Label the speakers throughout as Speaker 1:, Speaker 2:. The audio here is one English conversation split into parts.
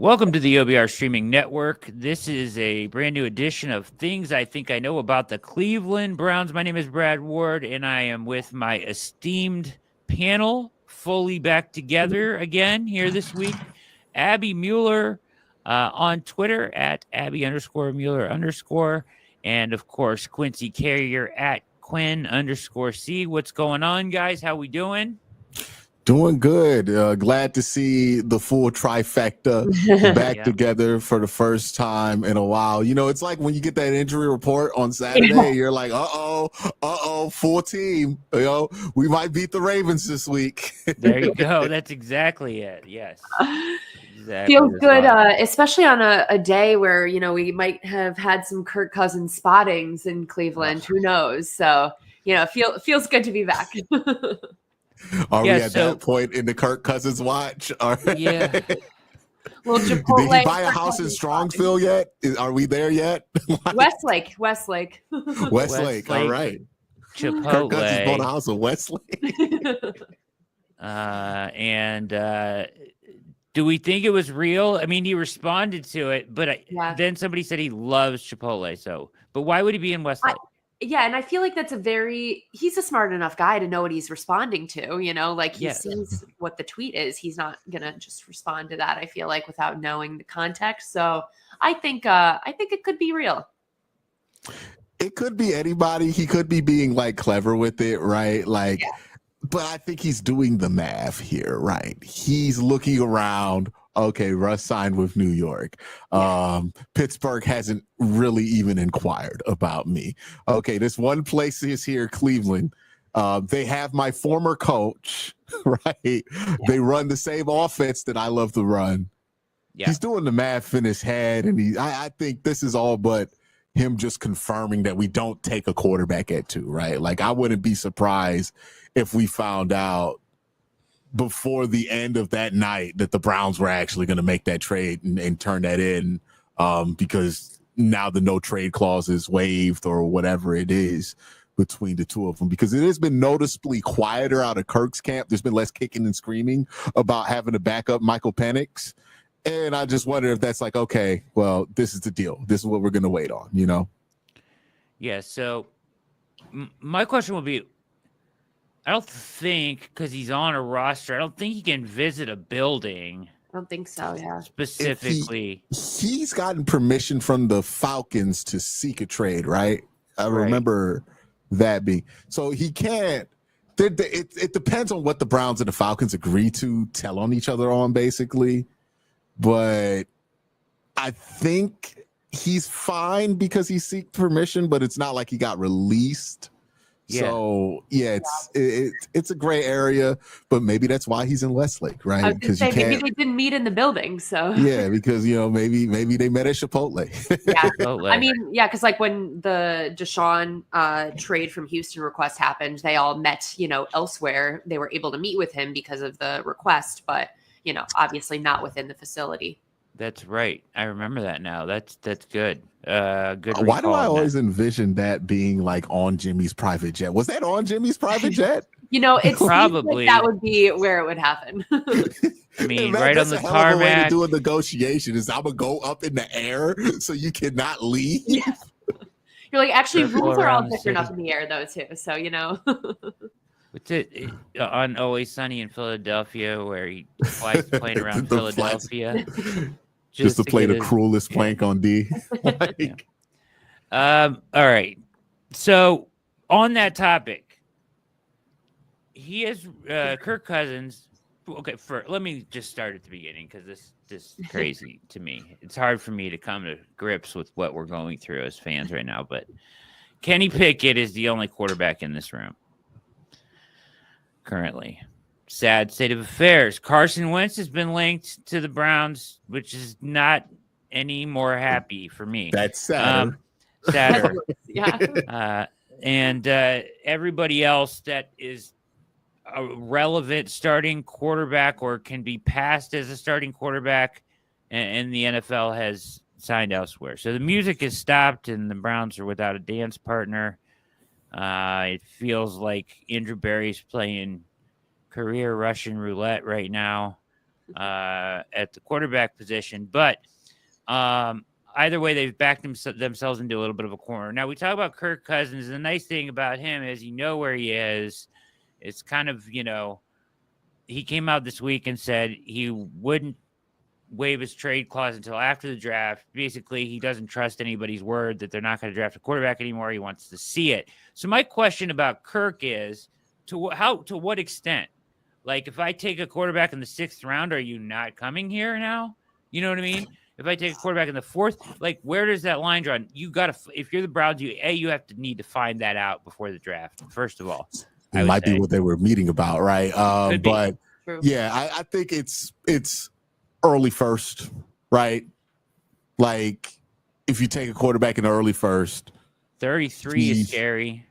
Speaker 1: Welcome to the OBR Streaming Network. This is a brand new edition of Things I Think I Know About the Cleveland Browns. My name is Brad Ward, and I am with my esteemed panel, fully back together again here this week. Abby Mueller on Twitter at Abby_Mueller_, and of course, Quincy Carrier at Quinn_C. What's going on, guys? How we doing?
Speaker 2: Doing good. Glad to see the full trifecta back together for the first time in a while. You know, it's like when you get that injury report on Saturday, you're like, full team. You know, we might beat the Ravens this week.
Speaker 1: There you go. That's exactly it. Yes. Exactly.
Speaker 3: Feels good, especially on a day where, you know, we might have had some Kirk Cousins spottings in Cleveland. Who knows? So, you know, feels good to be back.
Speaker 2: Are we at that point in the Kirk Cousins watch?
Speaker 1: Yeah.
Speaker 3: Well, Chipotle,
Speaker 2: did he buy a house in Strongsville yet? Are we there yet?
Speaker 3: Westlake.
Speaker 2: Westlake. All right.
Speaker 1: Chipotle.
Speaker 2: Kirk Cousins bought a house in Westlake.
Speaker 1: Do we think it was real? I mean, he responded to it, but then somebody said he loves Chipotle. So, but why would he be in Westlake?
Speaker 3: And I feel like he's a smart enough guy to know what he's responding to, you know, like he sees what the tweet is. He's not going to just respond to that, I feel like, without knowing the context. So I think it could be real.
Speaker 2: It could be anybody. He could be being like clever with it, right? Like, but I think he's doing the math here, right? He's looking around. Okay, Russ signed with New York. Pittsburgh hasn't really even inquired about me. Okay, this one place is here, Cleveland. They have my former coach, right? Yeah. They run the same offense that I love to run. Yeah. He's doing the math in his head, and I think this is all but him just confirming that we don't take a quarterback at 2, right? Like, I wouldn't be surprised if we found out before the end of that night that the Browns were actually going to make that trade and turn that in because now the no trade clause is waived or whatever it is between the two of them, because it has been noticeably quieter out of Kirk's camp. There's been less kicking and screaming about having to back up Michael Penix. And I just wonder if that's like, okay, well, this is the deal. This is what we're going to wait on, you know?
Speaker 1: Yeah. So my question will be, I don't think, because he's on a roster, I don't think he can visit a building.
Speaker 3: I don't think so, yeah.
Speaker 1: Specifically.
Speaker 2: He's gotten permission from the Falcons to seek a trade, right? I remember that being. So he can't. It depends on what the Browns and the Falcons agree to tell on each other on, basically. But I think he's fine because he seeked permission, but it's not like he got released. Yeah. So it's a gray area, but maybe that's why he's in Westlake, right?
Speaker 3: Because maybe they didn't meet in the building. So
Speaker 2: because maybe they met at Chipotle.
Speaker 3: Chipotle. I mean, because like when the Deshaun trade from Houston request happened, they all met, elsewhere. They were able to meet with him because of the request, but obviously not within the facility.
Speaker 1: That's right. I remember that now. That's good. Good.
Speaker 2: Why do I always envision that being like on Jimmy's private jet? Was that on Jimmy's private jet?
Speaker 3: It's probably like that would be where it would happen.
Speaker 1: I mean, right on the tarmac.
Speaker 2: Way to do a negotiation is I'm gonna go up in the air so you cannot leave.
Speaker 3: Yeah. You're like, actually, rules are all different up in the air though too. So
Speaker 1: What's it on Always Sunny in Philadelphia, where he flies the plane around Philadelphia?
Speaker 2: Just to play the cruelest plank on D.
Speaker 1: All right. So on that topic, he has Kirk Cousins. Okay, let me just start at the beginning because this is crazy to me. It's hard for me to come to grips with what we're going through as fans right now. But Kenny Pickett is the only quarterback in this room currently. Sad state of affairs. Carson Wentz has been linked to the Browns, which is not any more happy for me.
Speaker 2: That's sad.
Speaker 1: Sadder. And everybody else that is a relevant starting quarterback or can be passed as a starting quarterback in the NFL has signed elsewhere. So the music is stopped and the Browns are without a dance partner. It feels like Andrew Berry's playing career Russian roulette right now. at the quarterback position. But either way, they've backed themselves into a little bit of a corner. Now, we talk about Kirk Cousins. The nice thing about him is you know where he is. It's kind of, he came out this week and said he wouldn't waive his trade clause until after the draft. Basically, he doesn't trust anybody's word that they're not going to draft a quarterback anymore. He wants to see it. So my question about Kirk is, to what extent? Like, if I take a quarterback in the 6th round, are you not coming here now? You know what I mean? If I take a quarterback in the 4th, like, where does that line draw? You got to, if you're the Browns, you have to need to find that out before the draft. First of all,
Speaker 2: it might be what they were meeting about, right? But yeah, I think it's early first, right? Like, if you take a quarterback in the early first,
Speaker 1: 33 is scary.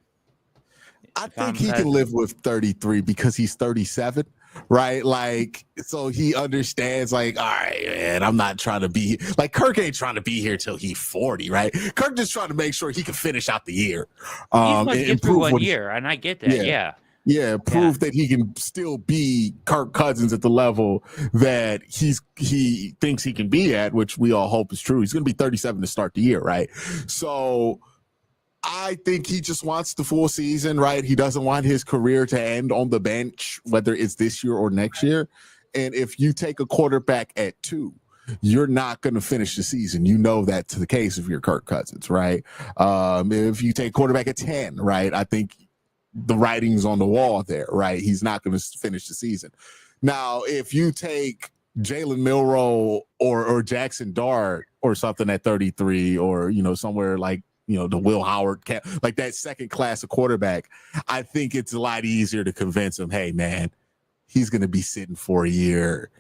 Speaker 2: I think he can live with 33 because he's 37, right? Like, so he understands, like, all right, man, I'm not trying to be like Kirk ain't trying to be here till he's 40, right? Kirk just trying to make sure he can finish out the year.
Speaker 1: He wants to get through 1 year, and I get that.
Speaker 2: Yeah, prove that he can still be Kirk Cousins at the level that he thinks he can be at, which we all hope is true. He's going to be 37 to start the year, right? So I think he just wants the full season, right? He doesn't want his career to end on the bench, whether it's this year or next year. And if you take a quarterback at 2, you're not going to finish the season. You know that's the case if you're Kirk Cousins, right? If you take quarterback at 10, right, I think the writing's on the wall there, right? He's not going to finish the season. Now, if you take Jalen Milroe or Jackson Dart or something at 33, or, somewhere like, the Will Howard, like that second class of quarterback, I think it's a lot easier to convince him, hey, man, he's going to be sitting for a year.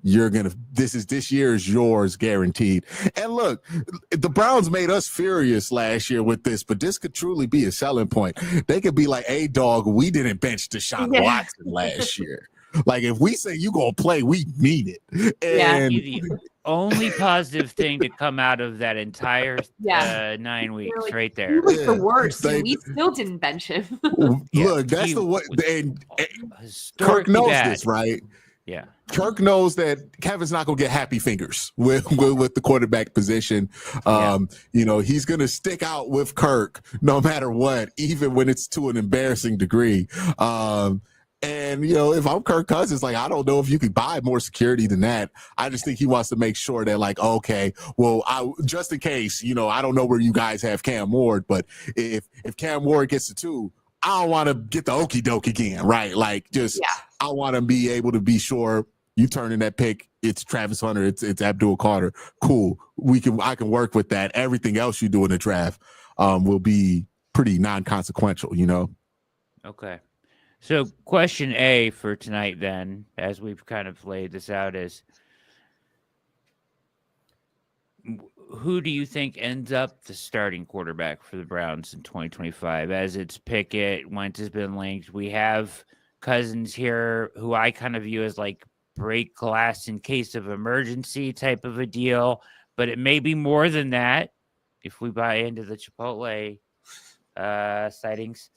Speaker 2: This year is yours, guaranteed. And look, the Browns made us furious last year with this, but this could truly be a selling point. They could be like, hey, dog, we didn't bench Deshaun Watson last year. Like, if we say you gonna play, we mean it. And
Speaker 1: the only positive thing to come out of that entire 9 weeks, right there.
Speaker 3: He was the worst. We still didn't bench him.
Speaker 2: Look, that's the what. And Kirk knows this, right?
Speaker 1: Yeah.
Speaker 2: Kirk knows that Kevin's not going to get happy fingers with the quarterback position. He's going to stick out with Kirk no matter what, even when it's to an embarrassing degree. If I'm Kirk Cousins, like, I don't know if you could buy more security than that. I just think he wants to make sure that, like, okay, well, just in case, I don't know where you guys have Cam Ward, but if Cam Ward gets to 2, I don't want to get the okie doke again, right? Like, I want to be able to be sure you turn in that pick. It's Travis Hunter. It's Abdul Carter. Cool. I can work with that. Everything else you do in the draft will be pretty non-consequential,
Speaker 1: Okay. So question A for tonight then, as we've kind of laid this out, is who do you think ends up the starting quarterback for the Browns in 2025? As it's Pickett, Wentz has been linked. We have Cousins here, who I kind of view as like break glass in case of emergency type of a deal, but it may be more than that if we buy into the Chipotle sightings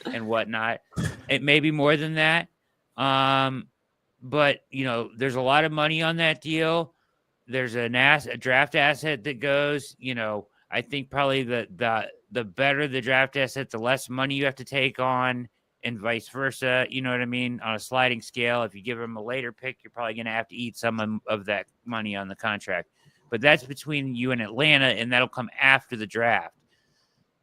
Speaker 1: and whatnot. It may be more than that. But there's a lot of money on that deal. There's a draft asset that goes, I think probably the better the draft asset, the less money you have to take on, and vice versa. You know what I mean? On a sliding scale, if you give them a later pick, you're probably going to have to eat some of that money on the contract. But that's between you and Atlanta, and that'll come after the draft.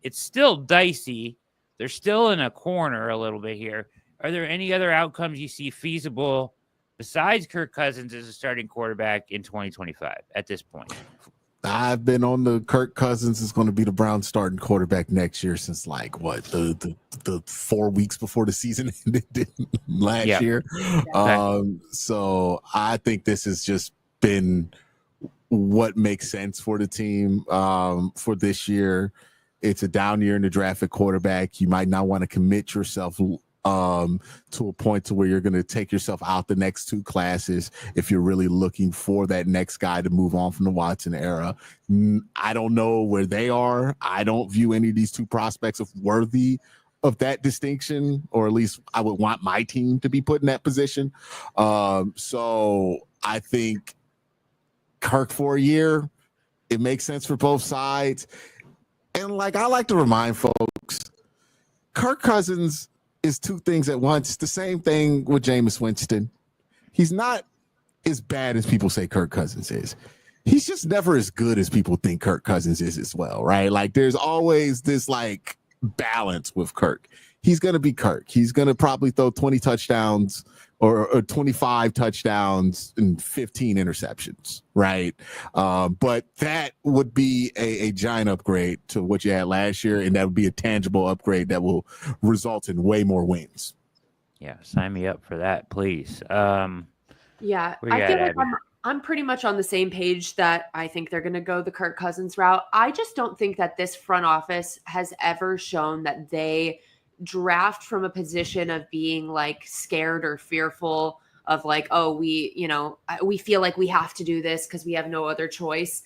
Speaker 1: It's still dicey. They're still in a corner a little bit here. Are there any other outcomes you see feasible besides Kirk Cousins as a starting quarterback in 2025 at this point?
Speaker 2: I've been on the Kirk Cousins is going to be the Browns starting quarterback next year since the 4 weeks before the season ended last year. Okay. So I think this has just been what makes sense for the team for this year. It's a down year in the draft at quarterback. You might not want to commit yourself to a point to where you're going to take yourself out the next 2 classes if you're really looking for that next guy to move on from the Watson era. I don't know where they are. I don't view any of these 2 prospects as worthy of that distinction, or at least I would want my team to be put in that position. So I think Kirk for a year, it makes sense for both sides. And like I like to remind folks, Kirk Cousins is two things at once. The same thing with Jameis Winston. He's not as bad as people say Kirk Cousins is. He's just never as good as people think Kirk Cousins is as well, right? Like there's always this like balance with Kirk. He's going to be Kirk. He's going to probably throw 20 touchdowns or 25 touchdowns and 15 interceptions, right? But that would be a giant upgrade to what you had last year, and that would be a tangible upgrade that will result in way more wins.
Speaker 1: Yeah, sign me up for that, please.
Speaker 3: Yeah, I feel like I'm pretty much on the same page that I think they're going to go the Kirk Cousins route. I just don't think that this front office has ever shown that they draft from a position of being like scared or fearful of like, oh, we feel like we have to do this because we have no other choice.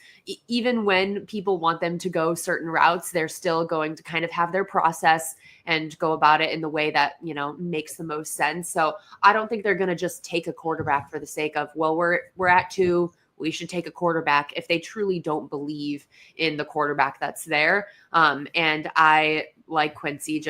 Speaker 3: Even when people want them to go certain routes, they're still going to kind of have their process and go about it in the way that, makes the most sense. So I don't think they're going to just take a quarterback for the sake of, well, we're at 2, we should take a quarterback, if they truly don't believe in the quarterback that's there. And I, like Quincy,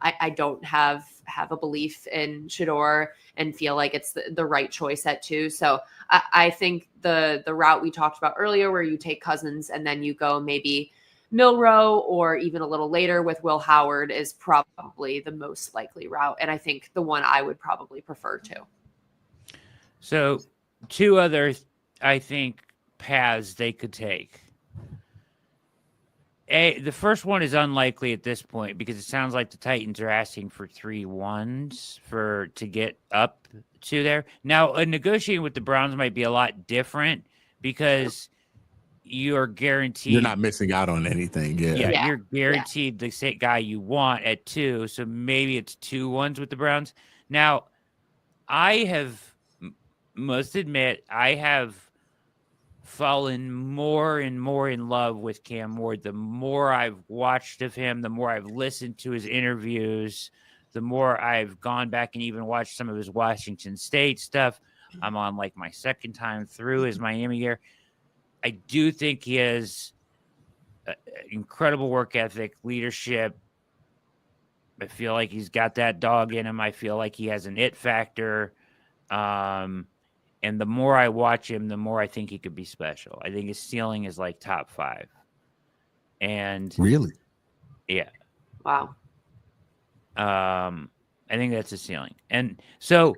Speaker 3: I don't have a belief in Shedeur and feel like it's the right choice at 2. So I think the route we talked about earlier, where you take Cousins and then you go maybe Milroe or even a little later with Will Howard, is probably the most likely route. And I think the one I would probably prefer to.
Speaker 1: So 2 other, I think, paths they could take. The first one is unlikely at this point because it sounds like the Titans are asking for 3 ones to get up to there. Now, negotiating with the Browns might be a lot different because you're guaranteed.
Speaker 2: You're not missing out on anything. Yeah.
Speaker 1: You're guaranteed the same guy you want at 2. So maybe it's 2 ones with the Browns. Now, must admit, I have fallen more and more in love with Cam Ward. The more I've watched of him, the more I've listened to his interviews, the more I've gone back and even watched some of his Washington State stuff. I'm on like my second time through his Miami year. I do think he has incredible work ethic, leadership. I feel like he's got that dog in him. I feel like he has an it factor. And the more I watch him, the more I think he could be special. I think his ceiling is like top 5. And
Speaker 2: really?
Speaker 1: Yeah.
Speaker 3: Wow.
Speaker 1: I think that's a ceiling. And so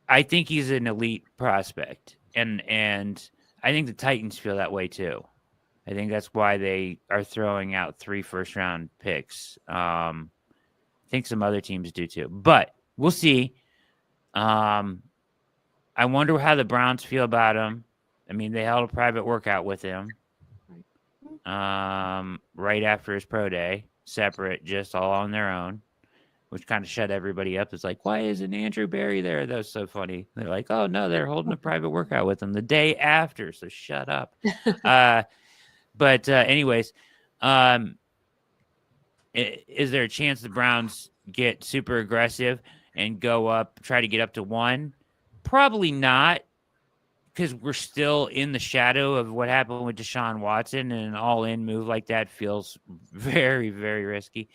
Speaker 1: I think he's an elite prospect. And I think the Titans feel that way too. I think that's why they are throwing out 3 first-round picks. I think some other teams do too. But we'll see. I wonder how the Browns feel about him. I mean, they held a private workout with him right after his pro day, separate, just all on their own, which kind of shut everybody up. It's like, why isn't Andrew Berry there? That was so funny. They're like, oh, no, they're holding a private workout with him the day after, so shut up. But anyways, is there a chance the Browns get super aggressive and go up, try to get up to 1? Probably not, because we're still in the shadow of what happened with Deshaun Watson, and an all-in move like that feels very, very risky.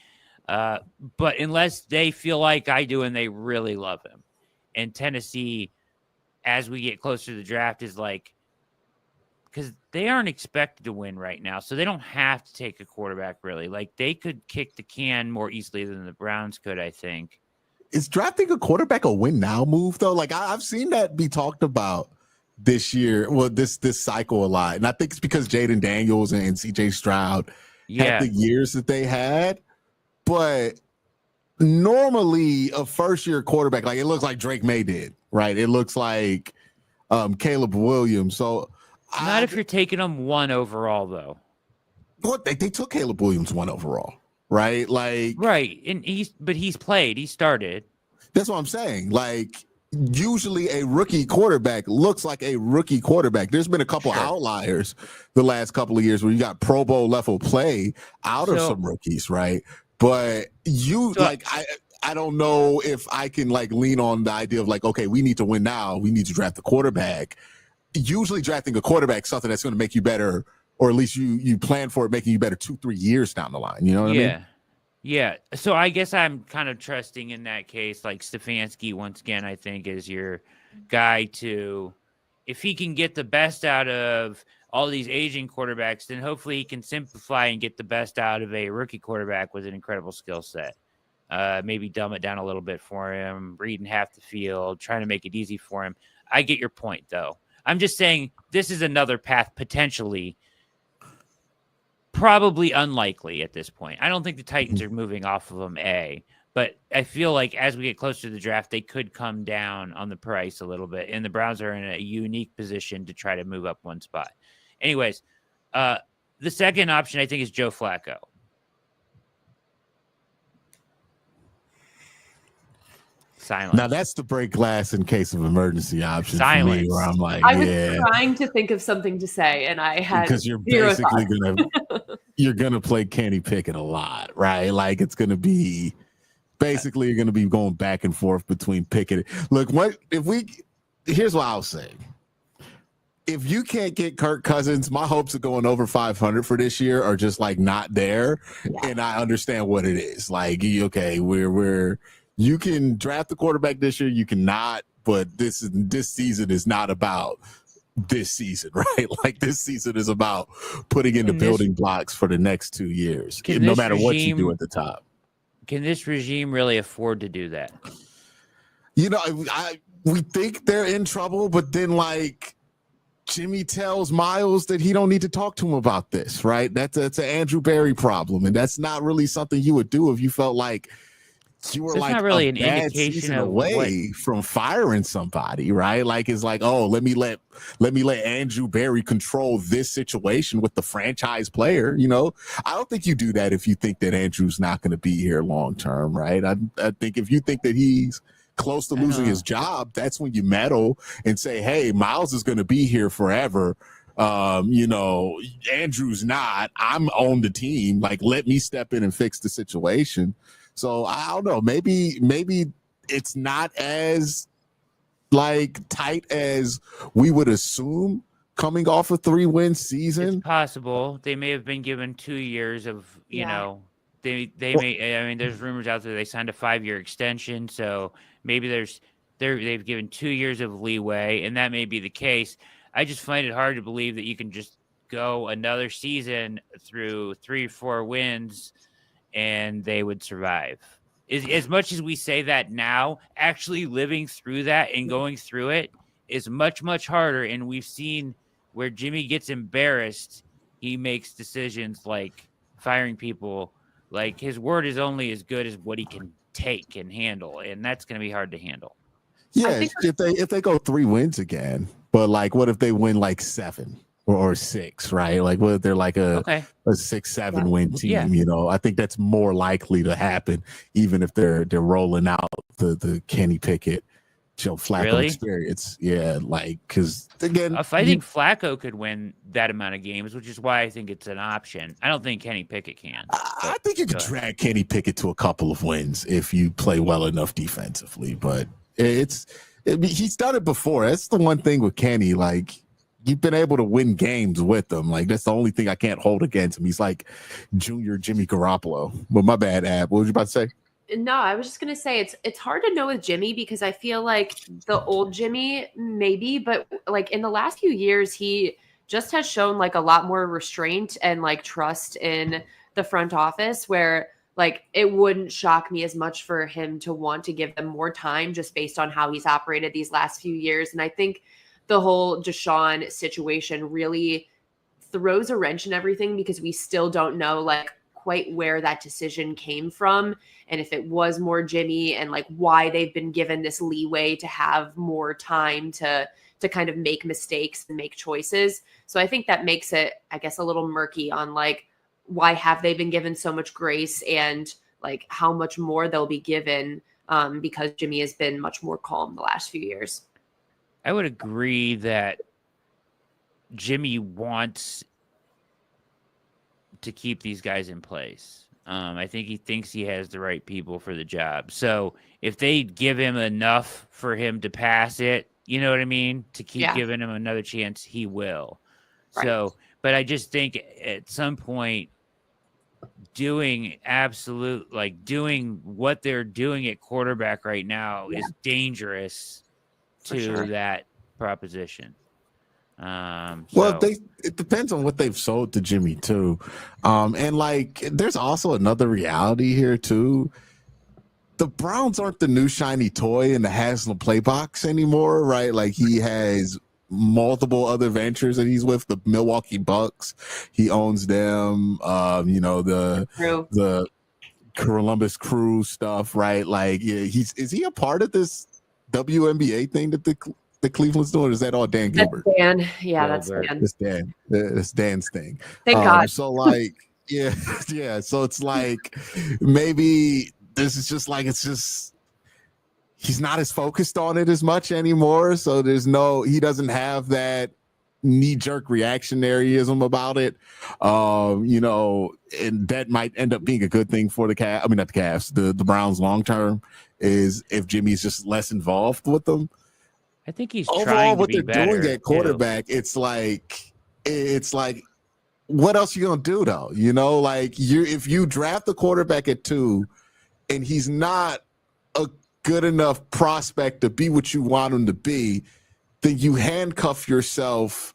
Speaker 1: But unless they feel like I do and they really love him. And Tennessee, as we get closer to the draft, is like, because they aren't expected to win right now, so they don't have to take a quarterback, really. Like, they could kick the can more easily than the Browns could, I think.
Speaker 2: Is drafting a quarterback a win now move though? Like I've seen that be talked about this year, this cycle a lot, and I think it's because Jaden Daniels and CJ Stroud had the years that they had. But normally, a first-year quarterback, like it looks like Drake May did, right? It looks like Caleb Williams. So
Speaker 1: not if you're taking them 1 overall, though.
Speaker 2: What they took Caleb Williams 1 overall. Right, like
Speaker 1: right, and he started.
Speaker 2: That's what I'm saying. Like usually, a rookie quarterback looks like a rookie quarterback. There's been a couple outliers the last couple of years where you got Pro Bowl level play out of some rookies, right? But I don't know if I can like lean on the idea of like, okay, we need to win now. We need to draft the quarterback. usually drafting a quarterback is something that's going to make you better, or at least you plan for it making you better 2-3 years down the line. You know what I mean?
Speaker 1: Yeah. So I guess I'm kind of trusting in that case, like Stefanski, once again, I think is your guy to, if he can get the best out of all these aging quarterbacks, then hopefully he can simplify and get the best out of a rookie quarterback with an incredible skill set. Maybe dumb it down a little bit for him, reading half the field, trying to make it easy for him. I get your point, though. I'm just saying this is another path potentially, probably unlikely at this point. I don't think the Titans are moving off of him, but I feel like as we get closer to the draft, they could come down on the price a little bit, and the Browns are in a unique position to try to move up one spot. Anyways, the second option I think is Joe Flacco. Silence.
Speaker 2: Now that's the break glass in case of emergency option.
Speaker 1: Silence.
Speaker 2: For me, where I'm like,
Speaker 3: I was trying to think of something to say, and I had
Speaker 2: because you're basically gonna play Kenny Pickett a lot, right? Like it's gonna be basically you're gonna be going back and forth between Pickett. Look, here's what I'll say. If you can't get Kirk Cousins, my hopes of going over 500 for this year are just like not there, and I understand what it is. Like, okay, you can draft the quarterback this year, you cannot, but this season is not about this season, right? Like this season is about putting in the building blocks for the next 2 years, no matter what you do at the top.
Speaker 1: Can this regime really afford to do that?
Speaker 2: You know, we think they're in trouble, but then like Jimmy tells Miles that he don't need to talk to him about this, right? That's an Andrew Berry problem, and that's not really something you would do if you felt like you were like not really an indication away from firing somebody, right? Like it's like, oh, let me let Andrew Berry control this situation with the franchise player. You know, I don't think you do that if you think that Andrew's not going to be here long term, right? I think if you think that he's close to losing his job, that's when you meddle and say, hey, Miles is going to be here forever. You know, Andrew's not. I'm on the team. Like, let me step in and fix the situation. So I don't know. Maybe it's not as like tight as we would assume coming off a 3-win season.
Speaker 1: It's possible they may have been given 2 years of, you know, they may. I mean, there's rumors out there they signed a 5-year extension, so maybe they've given 2 years of leeway, and that may be the case. I just find it hard to believe that you can just go another season through 3-4 wins and they would survive. As much as we say that now, actually living through that and going through it is much, much harder. And we've seen where Jimmy gets embarrassed, he makes decisions like firing people. Like his word is only as good as what he can take and handle, and that's going to be hard to handle.
Speaker 2: Yeah, if they go 3 wins again, but like, what if they win like 7? Or 6, right? Like, what if they're like a 6-7 win team? You know, I think that's more likely to happen, even if they're rolling out the Kenny Pickett, Joe Flacco experience. Yeah, like because again,
Speaker 1: if I think Flacco could win that amount of games, which is why I think it's an option. I don't think Kenny Pickett can.
Speaker 2: I think you could drag Kenny Pickett to a couple of wins if you play well enough defensively. But he's done it before. That's the one thing with Kenny, like. You've been able to win games with him. Like, that's the only thing I can't hold against him. He's like junior Jimmy Garoppolo. But my bad, Ab. What was you about to say?
Speaker 3: No, I was just going to say it's hard to know with Jimmy because I feel like the old Jimmy, maybe, but like in the last few years, he just has shown like a lot more restraint and like trust in the front office where like it wouldn't shock me as much for him to want to give them more time just based on how he's operated these last few years. And I think the whole Deshaun situation really throws a wrench in everything because we still don't know like quite where that decision came from and if it was more Jimmy and like why they've been given this leeway to have more time to kind of make mistakes and make choices. So I think that makes it, I guess, a little murky on like why have they been given so much grace and like how much more they'll be given because Jimmy has been much more calm the last few years.
Speaker 1: I would agree that Jimmy wants to keep these guys in place. I think he thinks he has the right people for the job. So if they give him enough for him to pass it, You know what I mean? To keep
Speaker 3: Yeah.
Speaker 1: giving him another chance, he will.
Speaker 3: Right.
Speaker 1: So, but I just think at some point, doing what they're doing at quarterback right now is dangerous to that proposition.
Speaker 2: Well, it depends on what they've sold to Jimmy too. And like there's also another reality here too. The Browns aren't the new shiny toy in the Haslam play box anymore, right? Like he has multiple other ventures that he's with, the Milwaukee Bucks. He owns them. The Columbus Crew stuff, right? Like, yeah, is he a part of this WNBA thing that the Cleveland's doing? Or is that all Dan Gilbert?
Speaker 3: That's Dan. Yeah, that's Dan.
Speaker 2: It's Dan. It's Dan's thing.
Speaker 3: Thank God.
Speaker 2: So like, yeah. So it's like maybe this is just like he's not as focused on it as much anymore. So he doesn't have that knee-jerk reactionaryism about it. And that might end up being a good thing for the Cavs. I mean, not the Cavs, the Browns long term, is if Jimmy's just less involved with them.
Speaker 1: I think he's
Speaker 2: overall
Speaker 1: trying to
Speaker 2: what
Speaker 1: be
Speaker 2: they're doing at quarterback. Too. It's like what else you gonna do though? Like if you draft the quarterback at 2 and he's not a good enough prospect to be what you want him to be, then you handcuff yourself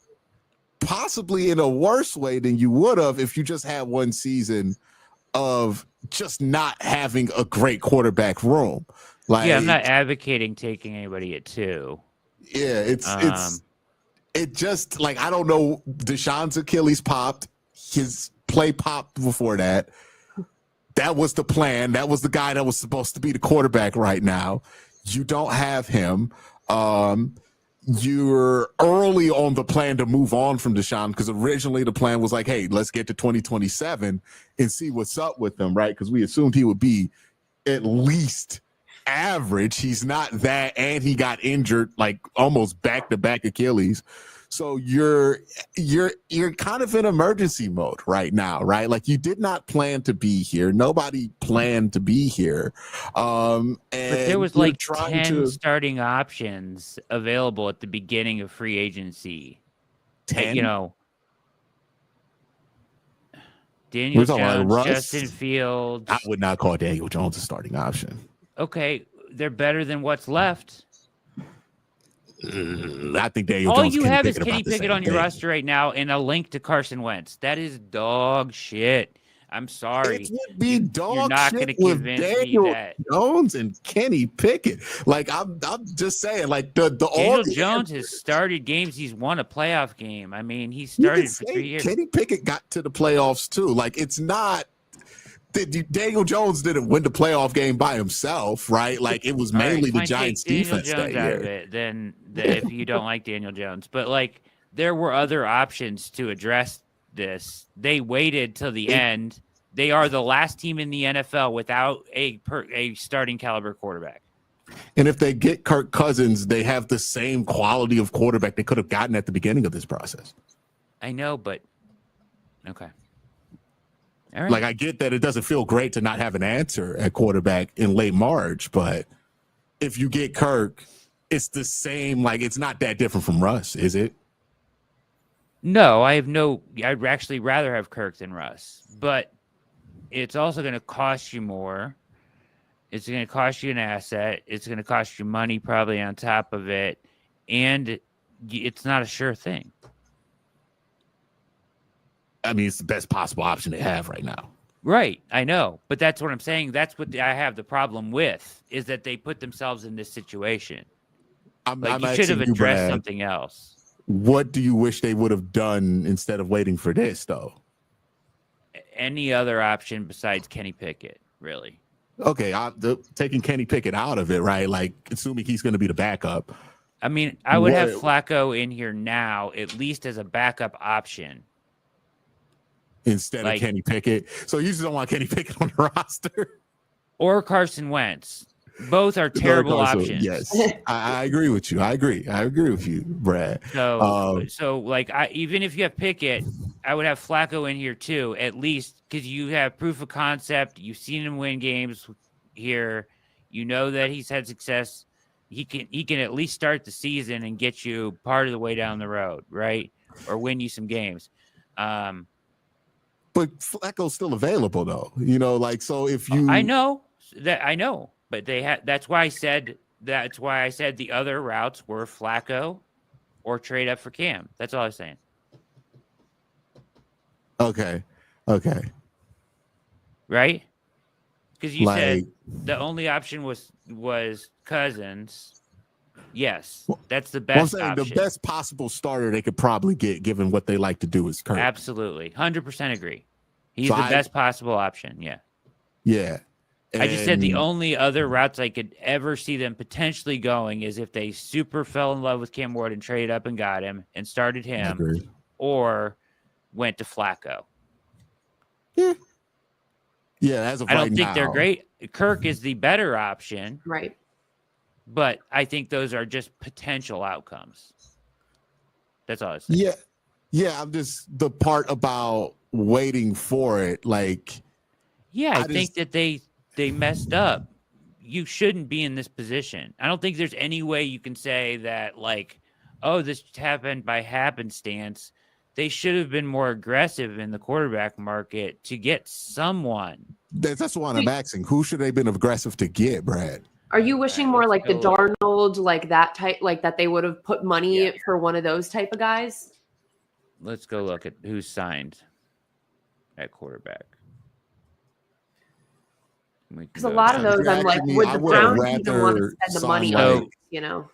Speaker 2: possibly in a worse way than you would have if you just had one season of just not having a great quarterback room. Like,
Speaker 1: yeah, I'm not advocating taking anybody at 2.
Speaker 2: Yeah, it just like, I don't know. Deshaun's Achilles popped. His play popped before that. That was the plan. That was the guy that was supposed to be the quarterback right now. You don't have him. You're early on the plan to move on from Deshaun because originally the plan was like, hey, let's get to 2027 and see what's up with him, right? Because we assumed he would be at least average. He's not that, and he got injured like almost back-to-back Achilles. So you're kind of in emergency mode right now, right? Like you did not plan to be here. Nobody planned to be here. And
Speaker 1: but there was like 10 starting options available at the beginning of free agency.
Speaker 2: 10?
Speaker 1: Daniel Jones, Justin Fields.
Speaker 2: I would not call Daniel Jones a starting option.
Speaker 1: Okay, they're better than what's left.
Speaker 2: I think Daniel
Speaker 1: All
Speaker 2: Jones.
Speaker 1: You have is Kenny Pickett on your roster right now and a link to Carson Wentz. That is dog shit. I'm sorry.
Speaker 2: It would be dog
Speaker 1: You're not
Speaker 2: shit
Speaker 1: going to
Speaker 2: with
Speaker 1: convince
Speaker 2: Daniel
Speaker 1: me that
Speaker 2: Jones and Kenny Pickett. Like I'm just saying, like
Speaker 1: Daniel Jones has started games. He's won a playoff game. I mean, he started for 3 years.
Speaker 2: Kenny Pickett got to the playoffs too. Like it's not. Daniel Jones didn't win the playoff game by himself, right? Like it was mainly the Giants' defense that year. Out of it,
Speaker 1: then if you don't like Daniel Jones, but like there were other options to address this. They waited till the end. They are the last team in the NFL without a starting caliber quarterback.
Speaker 2: And if they get Kirk Cousins, they have the same quality of quarterback they could have gotten at the beginning of this process.
Speaker 1: I know, but okay. All right.
Speaker 2: Like I get that it doesn't feel great to not have an answer at quarterback in late March, but if you get Kirk, it's the same. Like it's not that different from Russ, is it?
Speaker 1: No, I'd actually rather have Kirk than Russ, but it's also going to cost you more. It's going to cost you an asset. It's going to cost you money probably on top of it, and it's not a sure thing.
Speaker 2: I mean, it's the best possible option they have right now.
Speaker 1: Right. I know. But that's what I'm saying. That's what I have the problem with, is that they put themselves in this situation. You should have addressed something else.
Speaker 2: What do you wish they would have done instead of waiting for this, though?
Speaker 1: Any other option besides Kenny Pickett, really.
Speaker 2: Okay, taking Kenny Pickett out of it, right? Like, assuming he's going to be the backup.
Speaker 1: I mean, I would have Flacco in here now, at least as a backup option.
Speaker 2: Instead of Kenny Pickett. So you just don't want Kenny Pickett on the roster?
Speaker 1: Or Carson Wentz. Both are terrible options.
Speaker 2: Yes, I agree with you. I agree with you, Brad.
Speaker 1: Even if you have Pickett, I would have Flacco in here too, at least because you have proof of concept. You've seen him win games here. You know that he's had success he can at least start the season and get you part of the way down the road, right? Or win you some games.
Speaker 2: But Flacco's still available though. You know, like so if you
Speaker 1: I know, but they had that's why I said the other routes were Flacco or trade up for Cam. That's all I was saying.
Speaker 2: Okay.
Speaker 1: Right? Because you said
Speaker 2: Like,
Speaker 1: the only option was Cousins. Yes, that's the
Speaker 2: well, I'm
Speaker 1: best
Speaker 2: saying
Speaker 1: option.
Speaker 2: the best possible starter they could probably get, given what they like to do, is Kirk.
Speaker 1: Absolutely, 100% agree. He's
Speaker 2: So
Speaker 1: the best possible option. Yeah.
Speaker 2: Yeah.
Speaker 1: I just said the
Speaker 2: And-
Speaker 1: only other routes I could ever see them potentially going is if they super fell in love with Cam Ward and traded up and got him and started
Speaker 2: I
Speaker 1: him,
Speaker 2: agree.
Speaker 1: or went to Flacco.
Speaker 2: Yeah. As of
Speaker 1: I don't
Speaker 2: right
Speaker 1: think
Speaker 2: now,
Speaker 1: they're great. Kirk is the better option,
Speaker 3: Right.
Speaker 1: but I think those are just potential outcomes. That's all I say.
Speaker 2: Yeah. I'm just the part about waiting for it. Like,
Speaker 1: I think that they messed up. You shouldn't be in this position. I don't think there's any way you can say that, like, oh, this happened by happenstance. They should have been more aggressive in the quarterback market to get someone.
Speaker 2: that's what I'm asking. Who should they have been aggressive to get, Brad?
Speaker 3: Are you wishing
Speaker 1: Right,
Speaker 3: more
Speaker 1: let's
Speaker 3: like the
Speaker 1: go.
Speaker 3: Darnold, like that type, like that they would have put money
Speaker 1: Yeah.
Speaker 3: for one of those type of guys?
Speaker 1: Let's go look at who's signed at quarterback.
Speaker 3: Because a lot of those, I'm like, would
Speaker 2: I
Speaker 3: the
Speaker 2: would have
Speaker 3: Browns even want to
Speaker 2: rather
Speaker 3: spend the
Speaker 2: signed,
Speaker 3: money
Speaker 2: like-
Speaker 3: on, you know?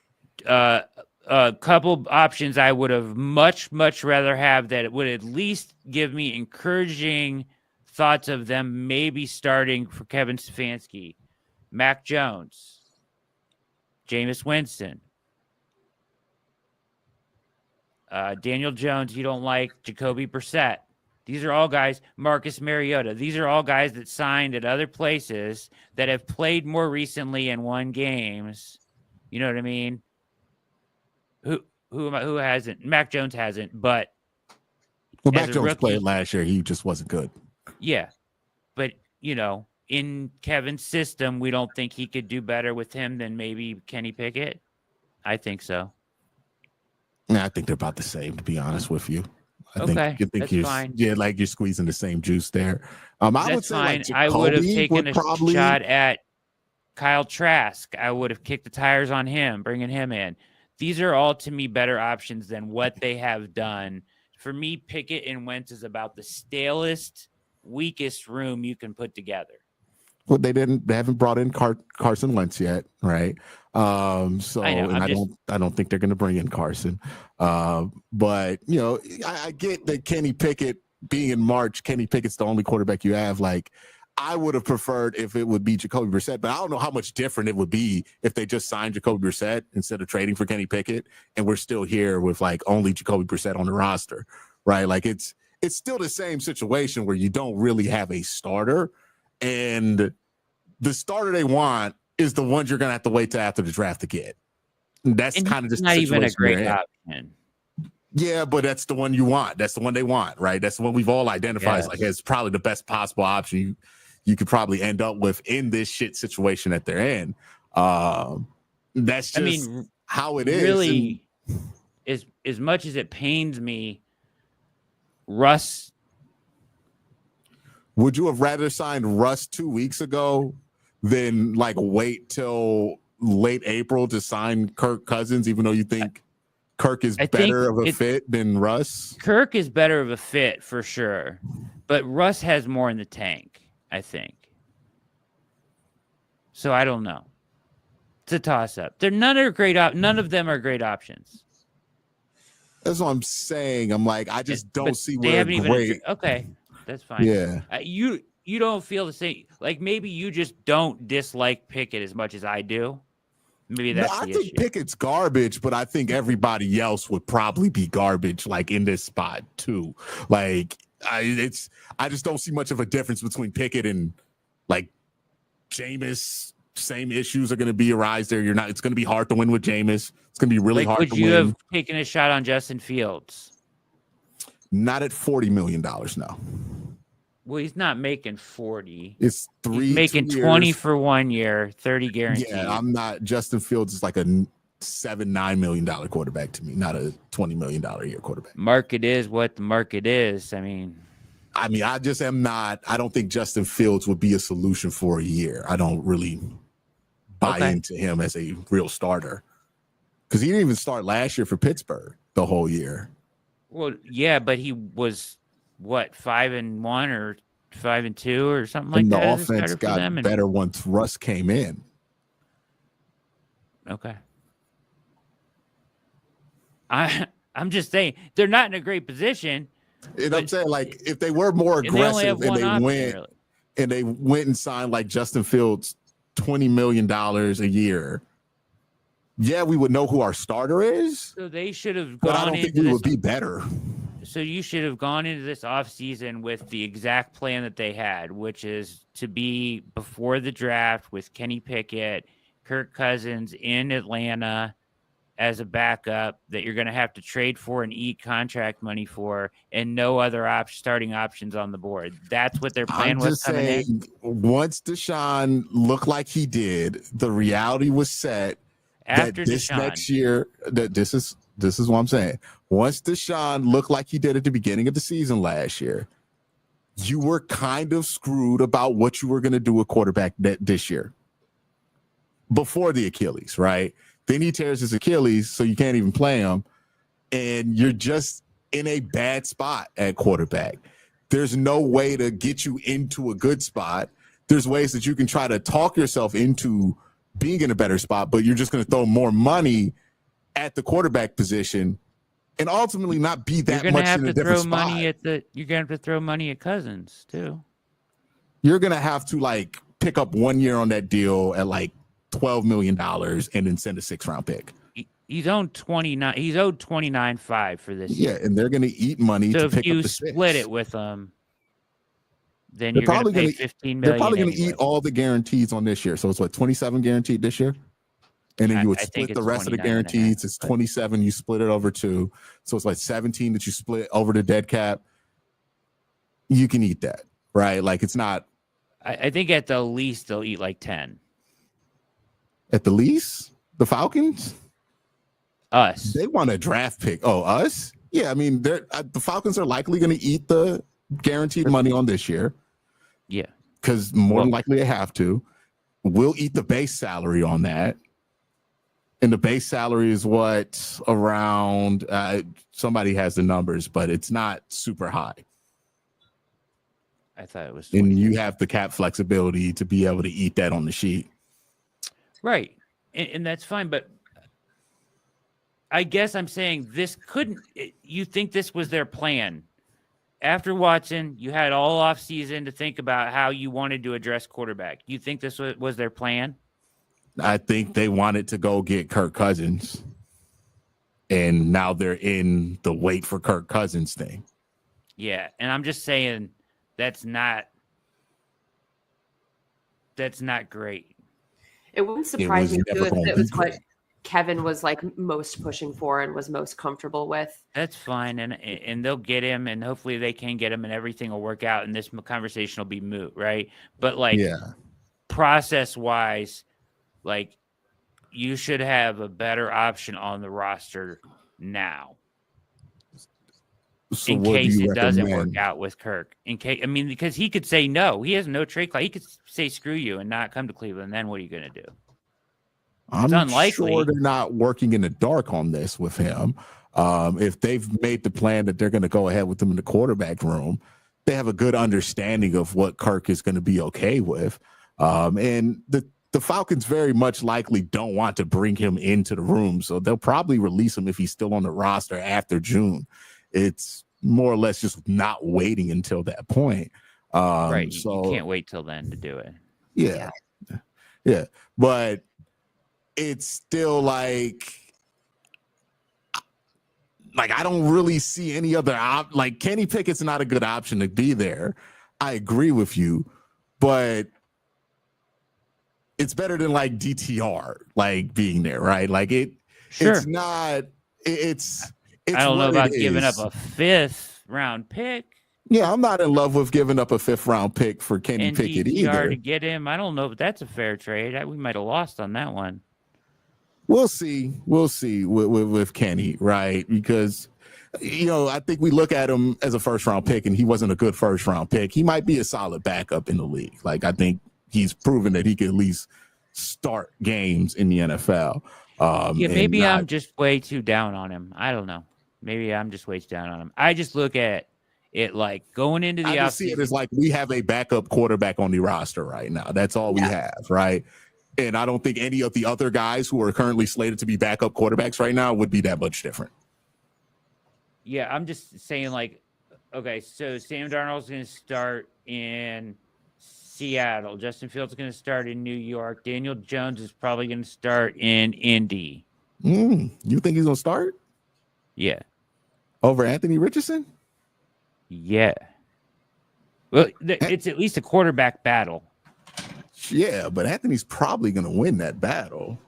Speaker 1: A couple options I would have much rather have that would at least give me encouraging thoughts of them maybe starting for Kevin Stefanski, Mac Jones, Jameis Winston, Daniel Jones. You don't like Jacoby Brissett. These are all guys, Marcus Mariota. These are all guys that signed at other places that have played more recently and won games. You know what I mean? Who hasn't? Mac Jones hasn't, but
Speaker 2: Mac
Speaker 1: a
Speaker 2: Jones
Speaker 1: rookie-
Speaker 2: played last year. He just wasn't good.
Speaker 1: yeah. But in Kevin's system, we don't think he could do better with him than maybe Kenny Pickett. I think so.
Speaker 2: Yeah, I think they're about the same, to be honest with you. I
Speaker 1: Okay,
Speaker 2: think
Speaker 1: that's
Speaker 2: you're
Speaker 1: fine.
Speaker 2: like you're squeezing the same juice there. I would
Speaker 1: That's
Speaker 2: say
Speaker 1: fine.
Speaker 2: like
Speaker 1: I would have
Speaker 2: Jacoby
Speaker 1: taken
Speaker 2: would
Speaker 1: a
Speaker 2: probably
Speaker 1: shot at Kyle Trask. I would have kicked the tires on him, bringing him in. These are all, to me, better options than what they have done. For me, Pickett and Wentz is about the stalest, weakest room you can put together.
Speaker 2: Well, they haven't brought in Carson Wentz yet, right? So
Speaker 1: I know,
Speaker 2: I don't think they're going to bring in Carson. But I get that Kenny Pickett being in March, Kenny Pickett's the only quarterback you have. Like, I would have preferred if it would be Jacoby Brissett, but I don't know how much different it would be if they just signed Jacoby Brissett instead of trading for Kenny Pickett, and we're still here with like only Jacoby Brissett on the roster, right? Like it's still the same situation where you don't really have a starter, and the starter they want is the ones you're gonna have to wait till after the draft to get. And that's kind of just
Speaker 1: not even a great
Speaker 2: option.
Speaker 1: option.
Speaker 2: Yeah, but that's the one you want. That's the one they want, right? That's the one we've all identified as like as probably the best possible option you could probably end up with in this shit situation that they're in. That's just how it is.
Speaker 1: Really, as much as it pains me, Russ.
Speaker 2: Would you have rather signed Russ 2 weeks ago than like wait till late April to sign Kirk Cousins, even though you think Kirk is better of a fit than Russ?
Speaker 1: Kirk is better of a fit for sure, but Russ has more in the tank, I think. So I don't know. It's a toss-up. None of them are great options.
Speaker 2: That's what I'm saying. I'm like, I just don't see
Speaker 1: they
Speaker 2: where
Speaker 1: haven't
Speaker 2: great.
Speaker 1: Okay, that's fine.
Speaker 2: Yeah.
Speaker 1: You don't feel the same. Like maybe you just don't dislike Pickett as much as I do. Maybe that's the issue.
Speaker 2: I think Pickett's garbage, but I think everybody else would probably be garbage, like in this spot too. Like I just don't see much of a difference between Pickett and like Jameis. Same issues are going to be arise there. It's going to be hard to win with Jameis. It's going to be really hard to win.
Speaker 1: Would you have taken a shot on Justin Fields?
Speaker 2: Not at $40 million, no. Well,
Speaker 1: he's not making 40.
Speaker 2: It's
Speaker 1: He's making 20 for 1 year, 30 guaranteed.
Speaker 2: Yeah, I'm not. Justin Fields is like a $9 million quarterback to me, not a $20 million a year quarterback.
Speaker 1: Market is what the market is. I mean,
Speaker 2: I just am not. I don't think Justin Fields would be a solution for a year. I don't really buy into him as a real starter because he didn't even start last year for Pittsburgh the whole year.
Speaker 1: Well, yeah, but he was what 5-1 or 5-2 or something like that.
Speaker 2: The offense got better once Russ came in.
Speaker 1: Okay. I'm just saying they're not in a great position.
Speaker 2: And I'm saying, like, if they were more aggressive and they went and signed like Justin Fields $20 million a year, yeah, we would know who our starter is.
Speaker 1: So they should have gone.
Speaker 2: But I don't think we would be better.
Speaker 1: So you should have gone into this offseason with the exact plan that they had, which is to be before the draft with Kenny Pickett, Kirk Cousins in Atlanta as a backup that you're going to have to trade for and eat contract money for, and no other starting options on the board. That's what their plan was coming in.
Speaker 2: Once Deshaun looked like he did, the reality was set
Speaker 1: after
Speaker 2: that this
Speaker 1: Deshaun.
Speaker 2: Next year, that this is what I'm saying. Once Deshaun looked like he did at the beginning of the season last year, you were kind of screwed about what you were going to do with quarterback this year before the Achilles, right? Then he tears his Achilles, so you can't even play him. And you're just in a bad spot at quarterback. There's no way to get you into a good spot. There's ways that you can try to talk yourself into being in a better spot, but you're just going to throw more money at the quarterback position and ultimately not be that much in a different spot.
Speaker 1: You're going to have to throw money at Cousins, too.
Speaker 2: You're going to have to, like, pick up 1 year on that deal at, like, $12 million and then send a 6th-round pick.
Speaker 1: He's owed 29. He's owed 29.5 for this year.
Speaker 2: Yeah, and they're going to eat money to pick up the 6.
Speaker 1: So if you split it with them, then you're going to pay $15 million.
Speaker 2: They're probably going to eat all the guarantees on this year. So it's what, 27 guaranteed this year? And then you would split the rest of the guarantees. It's 27. You split it over 2. So it's like 17 that you split over the dead cap. You can eat that, right? Like, it's not.
Speaker 1: I think at the least they'll eat like 10.
Speaker 2: At the least? The Falcons?
Speaker 1: Us.
Speaker 2: They want a draft pick. Oh, us? Yeah, I mean, the Falcons are likely going to eat the guaranteed money on this year.
Speaker 1: Yeah.
Speaker 2: Because more than likely they have to. We'll eat the base salary on that. And the base salary is what, around, somebody has the numbers, but it's not super high.
Speaker 1: I thought it was.
Speaker 2: And you have the cap flexibility to be able to eat that on the sheet.
Speaker 1: Right. And that's fine. But I guess I'm saying this couldn't. You think this was their plan? After Watson, you had all off season to think about how you wanted to address quarterback. You think this was their plan?
Speaker 2: I think they wanted to go get Kirk Cousins. And now they're in the wait for Kirk Cousins thing.
Speaker 1: Yeah. And I'm just saying that's not great.
Speaker 3: It wouldn't surprise me too if it was what Kevin was like most pushing for and was most comfortable with.
Speaker 1: That's fine, and they'll get him, and hopefully they can get him, and everything will work out, and this conversation will be moot, right? But like, process wise, like, you should have a better option on the roster now. So in case it doesn't work out with Kirk. Because he could say no. He has no trade clause. He could say screw you and not come to Cleveland. Then what are you going to do?
Speaker 2: I'm unlikely. Sure they're not working in the dark on this with him. If they've made the plan that they're going to go ahead with him in the quarterback room, they have a good understanding of what Kirk is going to be okay with. And the Falcons very much likely don't want to bring him into the room. So they'll probably release him if he's still on the roster after June. It's more or less just not waiting until that point.
Speaker 1: Right. So you can't wait till then to do it.
Speaker 2: Yeah. But it's still like I don't really see any other like Kenny Pickett's not a good option to be there. I agree with you, but it's better than like DTR, like being there, right? Like it's not, it's
Speaker 1: I don't know about giving up a 5th round pick.
Speaker 2: Yeah, I'm not in love with giving up a 5th-round pick for Kenny
Speaker 1: and
Speaker 2: Pickett
Speaker 1: DTR
Speaker 2: either.
Speaker 1: to get him. I don't know if that's a fair trade. We might have lost on that one.
Speaker 2: We'll see. We'll see with Kenny, right? Because, I think we look at him as a 1st-round pick, and he wasn't a good 1st-round pick. He might be a solid backup in the league. Like, I think he's proven that he can at least start games in the NFL.
Speaker 1: Maybe I'm just way too down on him. I don't know. Maybe I'm just way too down on him. I just look at it like going into the offseason. I just
Speaker 2: see it as like we have a backup quarterback on the roster right now. That's all we have, right? And I don't think any of the other guys who are currently slated to be backup quarterbacks right now would be that much different.
Speaker 1: Yeah, I'm just saying, like, okay, so Sam Darnold's going to start in Seattle. Justin Fields is going to start in New York. Daniel Jones is probably going to start in Indy.
Speaker 2: You think he's going to start?
Speaker 1: Yeah.
Speaker 2: Over Anthony Richardson?
Speaker 1: Yeah. Well, it's at least a quarterback battle.
Speaker 2: Yeah, but Anthony's probably going to win that battle.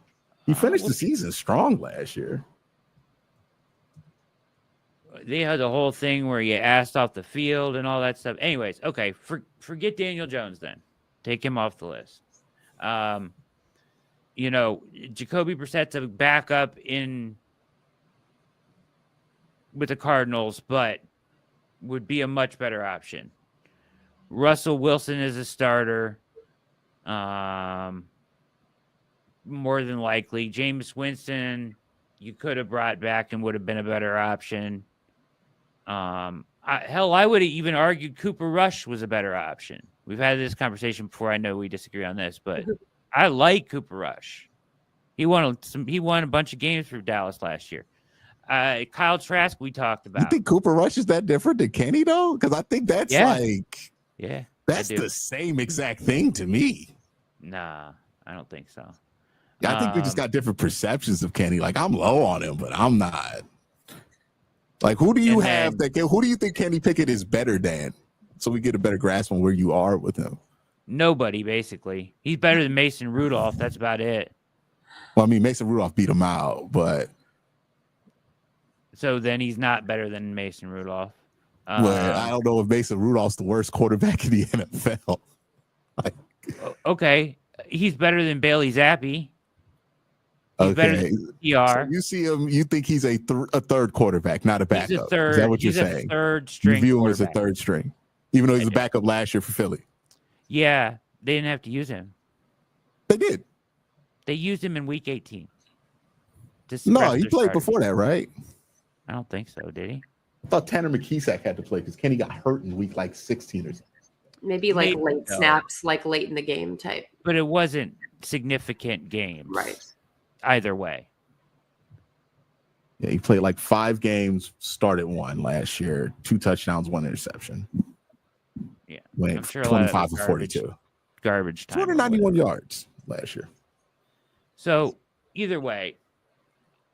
Speaker 2: He finished the season strong last year.
Speaker 1: They had the whole thing where you asked off the field and all that stuff. Anyways, okay, forget Daniel Jones then. Take him off the list. Jacoby Brissett's a backup with the Cardinals, but would be a much better option. Russell Wilson is a starter. More than likely. Jameis Winston, you could have brought back and would have been a better option. I would have even argued Cooper Rush was a better option. We've had this conversation before. I know we disagree on this, but I like Cooper Rush. He won a bunch of games for Dallas last year. Kyle Trask, we talked about.
Speaker 2: You think Cooper Rush is that different than Kenny, though? Because I think that's that's the same exact thing to me.
Speaker 1: Nah, I don't think so.
Speaker 2: I think we just got different perceptions of Kenny. Like, I'm low on him, but I'm not. Like, who do you think Kenny Pickett is better than? So we get a better grasp on where you are with him.
Speaker 1: Nobody, basically. He's better than Mason Rudolph. That's about it.
Speaker 2: Well, I mean, Mason Rudolph beat him out, but.
Speaker 1: So then he's not better than Mason Rudolph.
Speaker 2: Well, I don't know if Mason Rudolph's the worst quarterback in the NFL.
Speaker 1: Okay. He's better than Bailey Zappi. He's better than PR.
Speaker 2: So you see him, you think he's a third quarterback, not a backup.
Speaker 1: He's a third,
Speaker 2: is that what you're saying?
Speaker 1: Third string.
Speaker 2: You view him as a third string, even though he's a backup last year for Philly.
Speaker 1: Yeah, they didn't have to use him.
Speaker 2: They did.
Speaker 1: They used him in week 18.
Speaker 2: No, he played before that, right?
Speaker 1: I don't think so. Did he?
Speaker 2: I thought Tanner McKeesack had to play because Kenny got hurt in week 16 or something.
Speaker 3: Maybe late snaps, like late in the game type.
Speaker 1: But it wasn't significant games.
Speaker 3: Right.
Speaker 1: Either way.
Speaker 2: Yeah, he played like 5 games, started 1 last year, 2 touchdowns, 1 interception.
Speaker 1: Yeah.
Speaker 2: Went 25 of 42.
Speaker 1: Garbage time.
Speaker 2: 291 yards last year.
Speaker 1: So either way,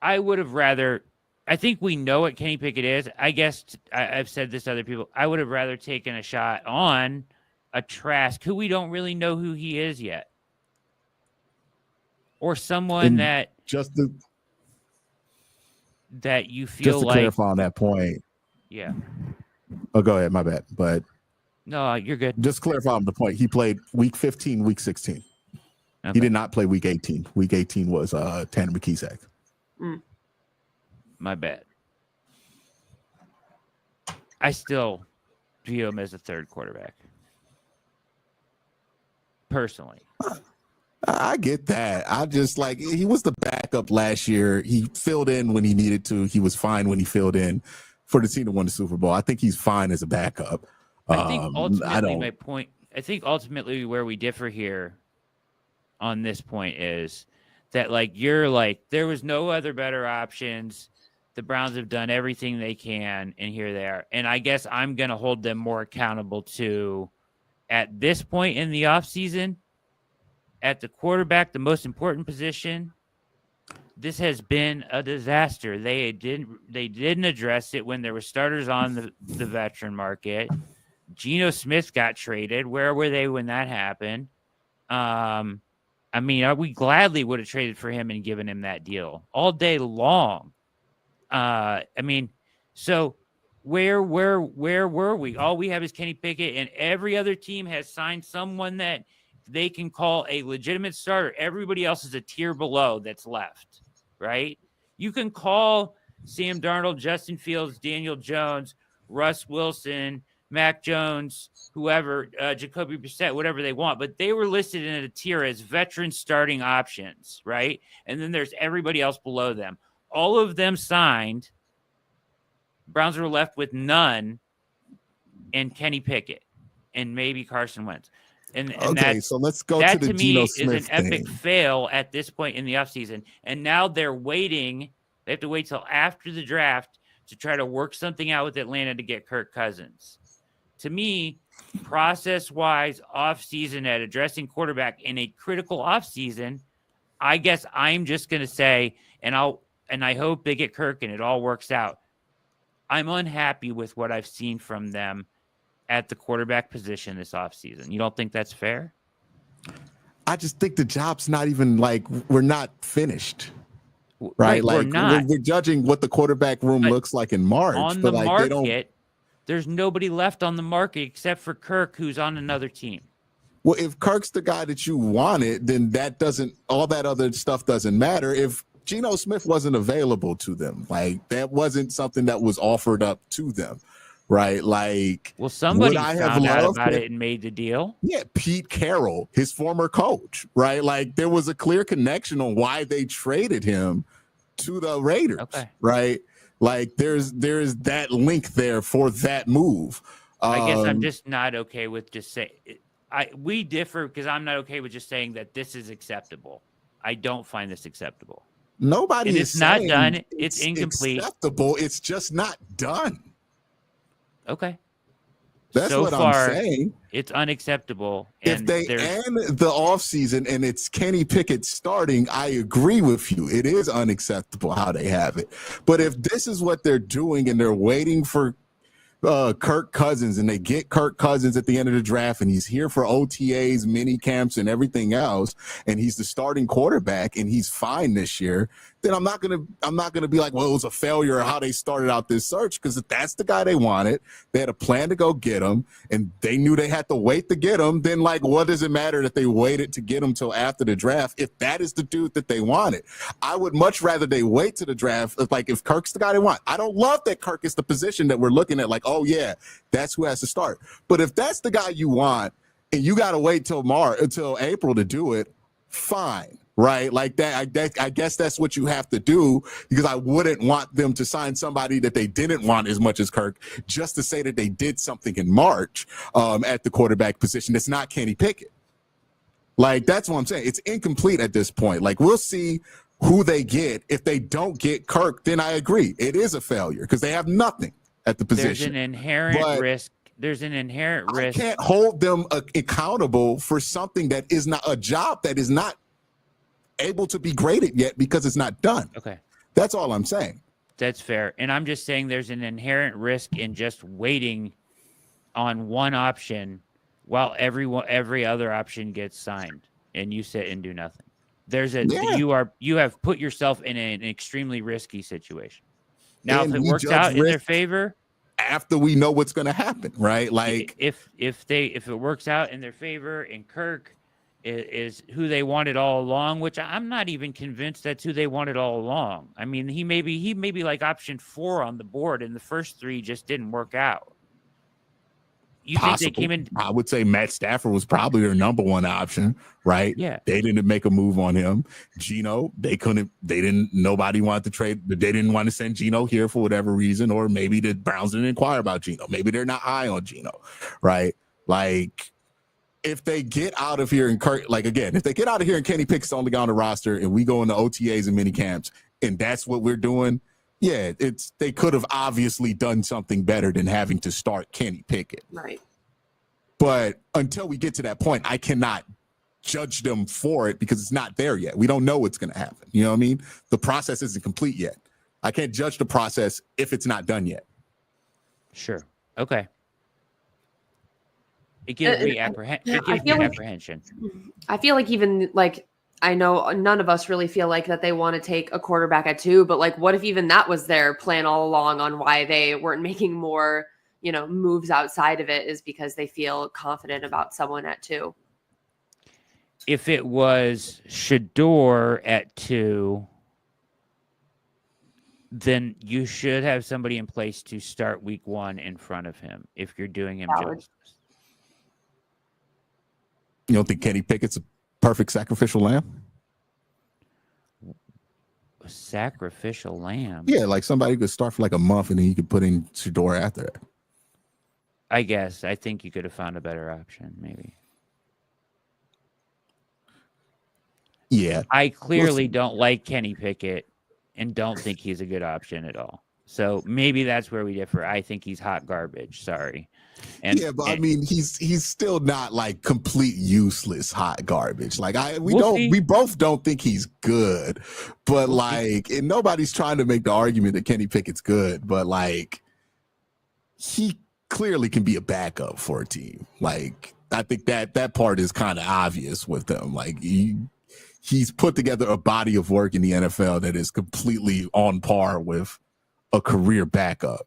Speaker 1: I would have rather. I think we know what Kenny Pickett is. I guess I've said this to other people. I would have rather taken a shot on a Trask who we don't really know who he is yet. Or someone that you feel
Speaker 2: just to
Speaker 1: like
Speaker 2: clarify on that point.
Speaker 1: Yeah.
Speaker 2: Oh, go ahead. My bad. But
Speaker 1: no, you're good.
Speaker 2: Just clarify on the point. He played week 15, week 16. Okay. He did not play week 18. Week 18 was Tanner McKeesack.
Speaker 1: My bad. I still view him as a third quarterback. Personally.
Speaker 2: I get that. I just he was the backup last year. He filled in when he needed to. He was fine when he filled in for the team that won the Super Bowl. I think he's fine as a backup.
Speaker 1: I think ultimately where we differ here on this point is that there was no other better options. The Browns have done everything they can, and here they are. And I guess I'm going to hold them more accountable to, at this point in the offseason, at the quarterback, the most important position, this has been a disaster. They didn't address it when there were starters on the veteran market. Geno Smith got traded. Where were they when that happened? We gladly would have traded for him and given him that deal all day long. So where were we? All we have is Kenny Pickett, and every other team has signed someone that they can call a legitimate starter. Everybody else is a tier below that's left, right? You can call Sam Darnold, Justin Fields, Daniel Jones, Russ Wilson, Mac Jones, whoever, Jacoby Brissett, whatever they want, but they were listed in a tier as veteran starting options, right? And then there's everybody else below them. All of them signed. Browns are left with none and Kenny Pickett and maybe Carson Wentz. And
Speaker 2: okay, so let's go
Speaker 1: that
Speaker 2: to the
Speaker 1: to
Speaker 2: Geno
Speaker 1: me
Speaker 2: Smith
Speaker 1: is an epic
Speaker 2: thing.
Speaker 1: fail at this point in the offseason. And now they're waiting. They have to wait till after the draft to try to work something out with Atlanta to get Kirk Cousins. To me, process-wise, offseason at addressing quarterback in a critical offseason, I guess I'm just going to say, and I hope they get Kirk and it all works out. I'm unhappy with what I've seen from them at the quarterback position this offseason. You don't think that's fair?
Speaker 2: I just think the job's not even like we're not finished. Right. Like we're judging what the quarterback room looks like in March.
Speaker 1: On
Speaker 2: but
Speaker 1: the
Speaker 2: like
Speaker 1: market, there's nobody left on the market except for Kirk, who's on another team.
Speaker 2: Well, if Kirk's the guy that you wanted, then all that other stuff doesn't matter. If Geno Smith wasn't available to them, like that wasn't something that was offered up to them. Right. Like,
Speaker 1: well, somebody found out about it and made the deal.
Speaker 2: Yeah. Pete Carroll, his former coach. Right. Like there was a clear connection on why they traded him to the Raiders.
Speaker 1: Okay.
Speaker 2: Right. Like there's that link there for that move.
Speaker 1: I guess I'm just not okay with just saying we differ because I'm not okay with just saying that this is acceptable. I don't find this acceptable.
Speaker 2: Nobody is saying
Speaker 1: not done. It's incomplete.
Speaker 2: Acceptable. It's just not done.
Speaker 1: Okay.
Speaker 2: That's
Speaker 1: so
Speaker 2: what
Speaker 1: far,
Speaker 2: I'm saying.
Speaker 1: It's unacceptable.
Speaker 2: If they end the offseason and it's Kenny Pickett starting, I agree with you. It is unacceptable how they have it. But if this is what they're doing and they're waiting for Kirk Cousins and they get Kirk Cousins at the end of the draft and he's here for OTAs, mini camps and everything else, and he's the starting quarterback and he's fine this year, then I'm not gonna be like, well, it was a failure how they started out this search, because if that's the guy they wanted, they had a plan to go get him and they knew they had to wait to get him, then like what does it matter that they waited to get him till after the draft if that is the dude that they wanted? I would much rather they wait to the draft. Like if Kirk's the guy they want, I don't love that Kirk is the position that we're looking at like, oh yeah, that's who has to start. But if that's the guy you want and you got to wait until April to do it, fine. Right. Like that. I guess that's what you have to do, because I wouldn't want them to sign somebody that they didn't want as much as Kirk just to say that they did something in March at the quarterback position. It's not Kenny Pickett. Like, that's what I'm saying. It's incomplete at this point. Like, we'll see who they get. If they don't get Kirk, then I agree. It is a failure because they have nothing at the position.
Speaker 1: There's an inherent risk. There's an inherent risk.
Speaker 2: I can't hold them accountable for something that is not a job that is not able to be graded yet because it's not done. Okay. That's all I'm saying.
Speaker 1: That's fair. And I'm just saying there's an inherent risk in just waiting on one option while every other option gets signed and you sit and do nothing. You have put yourself in an extremely risky situation. Now, if it works out in their favor,
Speaker 2: after we know what's going to happen, right? Like
Speaker 1: if it works out in their favor and Kirk is who they wanted all along, which I'm not even convinced that's who they wanted all along. I mean, he may be like option 4 on the board and the first 3 just didn't work out. You think they came in?
Speaker 2: I would say Matt Stafford was probably their number 1 option, right?
Speaker 1: Yeah.
Speaker 2: They didn't make a move on him. Geno, nobody wanted to trade, but they didn't want to send Geno here for whatever reason, or maybe the Browns didn't inquire about Geno. Maybe they're not high on Geno, right? Like, if they get out of here and if they get out of here and Kenny Pickett's only on the roster and we go into OTAs and mini camps and that's what we're doing, yeah, they could have obviously done something better than having to start Kenny Pickett.
Speaker 3: Right.
Speaker 2: But until we get to that point, I cannot judge them for it because it's not there yet. We don't know what's going to happen. You know what I mean? The process isn't complete yet. I can't judge the process if it's not done yet.
Speaker 1: Sure. Okay. It gives me apprehension.
Speaker 3: I feel like even like I know none of us really feel like that they want to take a quarterback at 2, but like, what if even that was their plan all along on why they weren't making more, moves outside of it, is because they feel confident about someone at 2?
Speaker 1: If it was Shador at 2, then you should have somebody in place to start week 1 in front of him if you're doing him justice.
Speaker 2: You don't think Kenny Pickett's a perfect sacrificial lamb?
Speaker 1: A sacrificial lamb?
Speaker 2: Yeah, like somebody could start for like a month and then you could put in Shador after that.
Speaker 1: I guess. I think you could have found a better option, maybe.
Speaker 2: Yeah.
Speaker 1: I clearly don't like Kenny Pickett and don't think he's a good option at all. So maybe that's where we differ. I think he's hot garbage. Sorry.
Speaker 2: I mean, he's still not like complete useless hot garbage. Like
Speaker 1: see.
Speaker 2: We both don't think he's good, but and nobody's trying to make the argument that Kenny Pickett's good, but like he clearly can be a backup for a team. Like I think that part is kind of obvious with them. Like he's put together a body of work in the NFL that is completely on par with a career backup.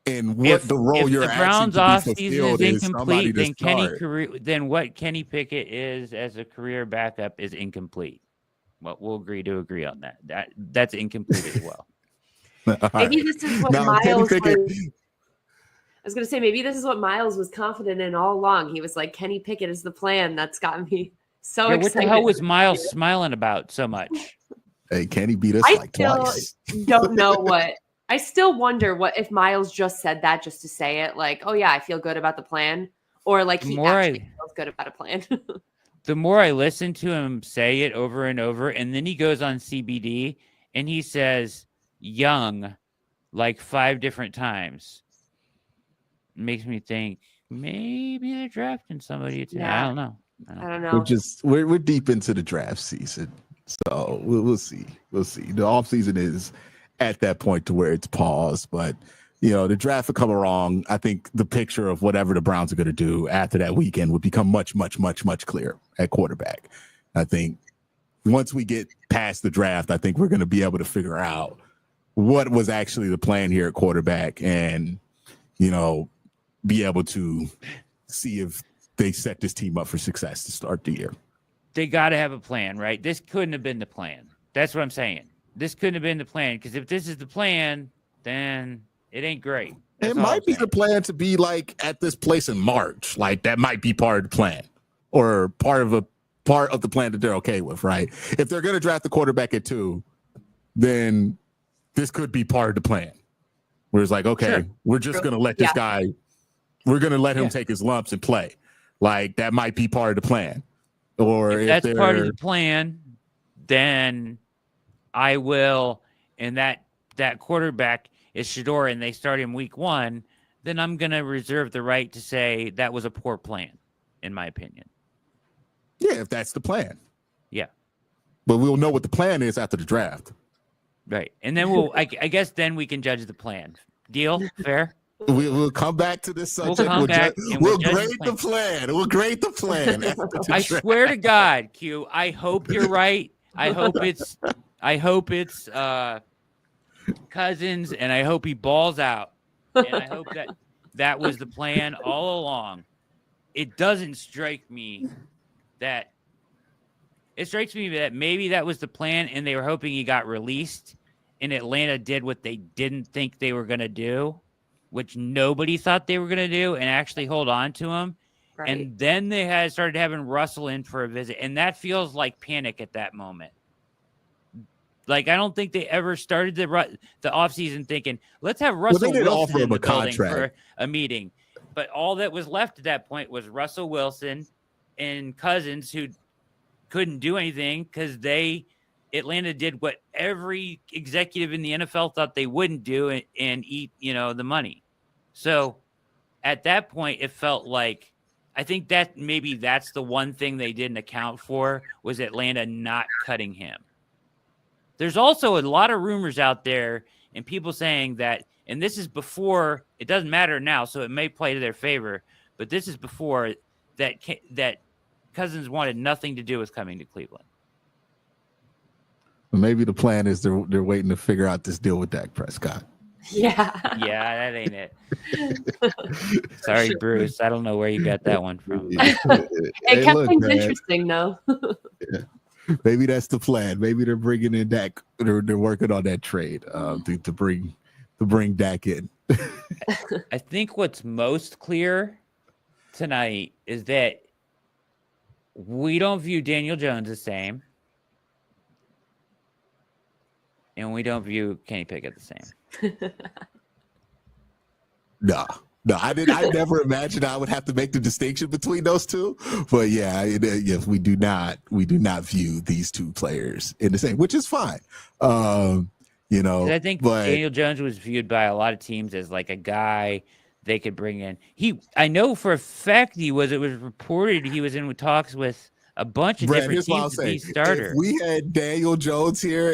Speaker 2: And what the role you're
Speaker 1: the Browns
Speaker 2: asking
Speaker 1: offseason
Speaker 2: to be
Speaker 1: is incomplete,
Speaker 2: then
Speaker 1: then what Kenny Pickett is as a career backup is incomplete. Well, we'll agree on that. That's incomplete as well.
Speaker 3: Maybe this is what Miles was. I was going to say, maybe this is what Miles was confident in all along. He was like, Kenny Pickett is the plan. That's got me so excited.
Speaker 1: What the hell was Miles smiling about so much?
Speaker 2: Hey, Kenny beat us twice.
Speaker 3: Don't know what. I still wonder what if Miles just said that just to say it, like, oh yeah, I feel good about the plan, or like he actually feels good about a plan.
Speaker 1: The more I listen to him say it over and over, and then he goes on CBD and he says young like 5 different times. It makes me think maybe they're drafting somebody. I don't know.
Speaker 2: We're deep into the draft season, so we'll see. The offseason is at that point to where it's paused, but the draft will come along. I think the picture of whatever the Browns are going to do after that weekend would become much, much, much, much clearer at quarterback. I think once we get past the draft, I think we're going to be able to figure out what was actually the plan here at quarterback and, be able to see if they set this team up for success to start the year.
Speaker 1: They got to have a plan, right? This couldn't have been the plan. That's what I'm saying. This couldn't have been the plan, because if this is the plan, then it ain't great. That's
Speaker 2: it might be the plan to be like at this place in March. Like that might be part of the plan, or part of the plan that they're okay with, right? If they're going to draft the quarterback at 2, then this could be part of the plan. Where it's like, okay, sure, we're just going to let this guy, we're going to let him take his lumps and play. Like that might be part of the plan. Or
Speaker 1: if that's part of the plan, then I will, and that quarterback is Shador and they start him week 1, then I'm going to reserve the right to say that was a poor plan, in my opinion.
Speaker 2: Yeah, if that's the plan.
Speaker 1: Yeah.
Speaker 2: But we'll know what the plan is after the draft.
Speaker 1: Right. And then I guess then we can judge the plan. Deal? Fair?
Speaker 2: We'll come back to this subject. We'll grade the plan. We'll grade the plan.
Speaker 1: I swear to God, Q, I hope you're right. I hope it's Cousins, and I hope he balls out. And I hope that was the plan all along. It doesn't strike me that maybe that was the plan, and they were hoping he got released, and Atlanta did what they didn't think they were going to do, which nobody thought they were going to do, and actually hold on to him. Right. And then they started having Russell in for a visit, and that feels like panic at that moment. Like, I don't think they ever started the offseason thinking, let's have Russell Wilson in the building for a meeting. But all that was left at that point was Russell Wilson and Cousins, who couldn't do anything because Atlanta did what every executive in the NFL thought they wouldn't do and eat, the money. So at that point, it felt like, I think that maybe that's the one thing they didn't account for, was Atlanta not cutting him. There's also a lot of rumors out there and people saying that, and this is before, it doesn't matter now, so it may play to their favor, but this is before that Cousins wanted nothing to do with coming to Cleveland.
Speaker 2: Maybe the plan is they're waiting to figure out this deal with Dak Prescott.
Speaker 3: Yeah.
Speaker 1: Yeah, that ain't it. Sorry, Bruce. I don't know where you got that one from.
Speaker 3: It kept things interesting, though.
Speaker 2: Yeah. Maybe that's the plan. Maybe they're bringing in Dak. They're working on that trade to bring Dak in.
Speaker 1: I think what's most clear tonight is that we don't view Daniel Jones the same, and we don't view Kenny Pickett the same.
Speaker 2: No, I never imagined I would have to make the distinction between those two. But yes, we do not view these two players in the same, which is fine. I think
Speaker 1: Daniel Jones was viewed by a lot of teams as like a guy they could bring in. I know for a fact it was reported he was in talks with a bunch of different teams to be starter.
Speaker 2: If we had Daniel Jones here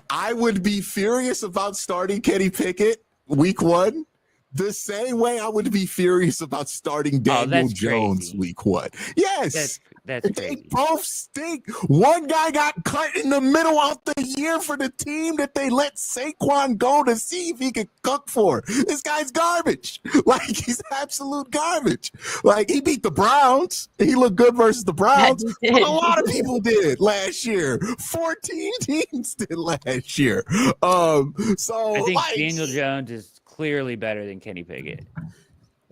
Speaker 2: I would be furious about starting Kenny Pickett week 1. The same way I would be furious about starting Daniel Jones week 1. Yes.
Speaker 1: That's
Speaker 2: they
Speaker 1: crazy.
Speaker 2: both stink. One guy got cut in the middle of the year for the team that they let Saquon go to see if he could cook for. This guy's garbage. Like, he's absolute garbage. Like, he beat the Browns. He looked good versus the Browns. But a lot of people did last year. 14 teams did last year. So
Speaker 1: I think Daniel Jones is clearly better than Kenny Pickett.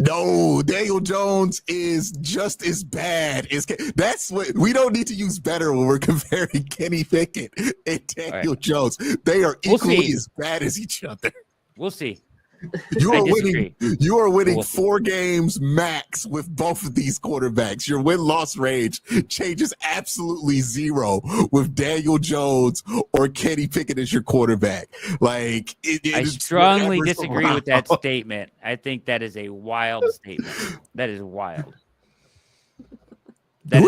Speaker 2: No, Daniel Jones is just as bad as that's what we don't need to use better when we're comparing Kenny Pickett and Daniel Jones. They are equally as bad as each other.
Speaker 1: We'll see.
Speaker 2: You are winning 4 games max with both of these quarterbacks. Your win-loss range changes absolutely 0 with Daniel Jones or Kenny Pickett as your quarterback. Like,
Speaker 1: I strongly disagree with that statement. I think that is a wild statement. That is wild. Who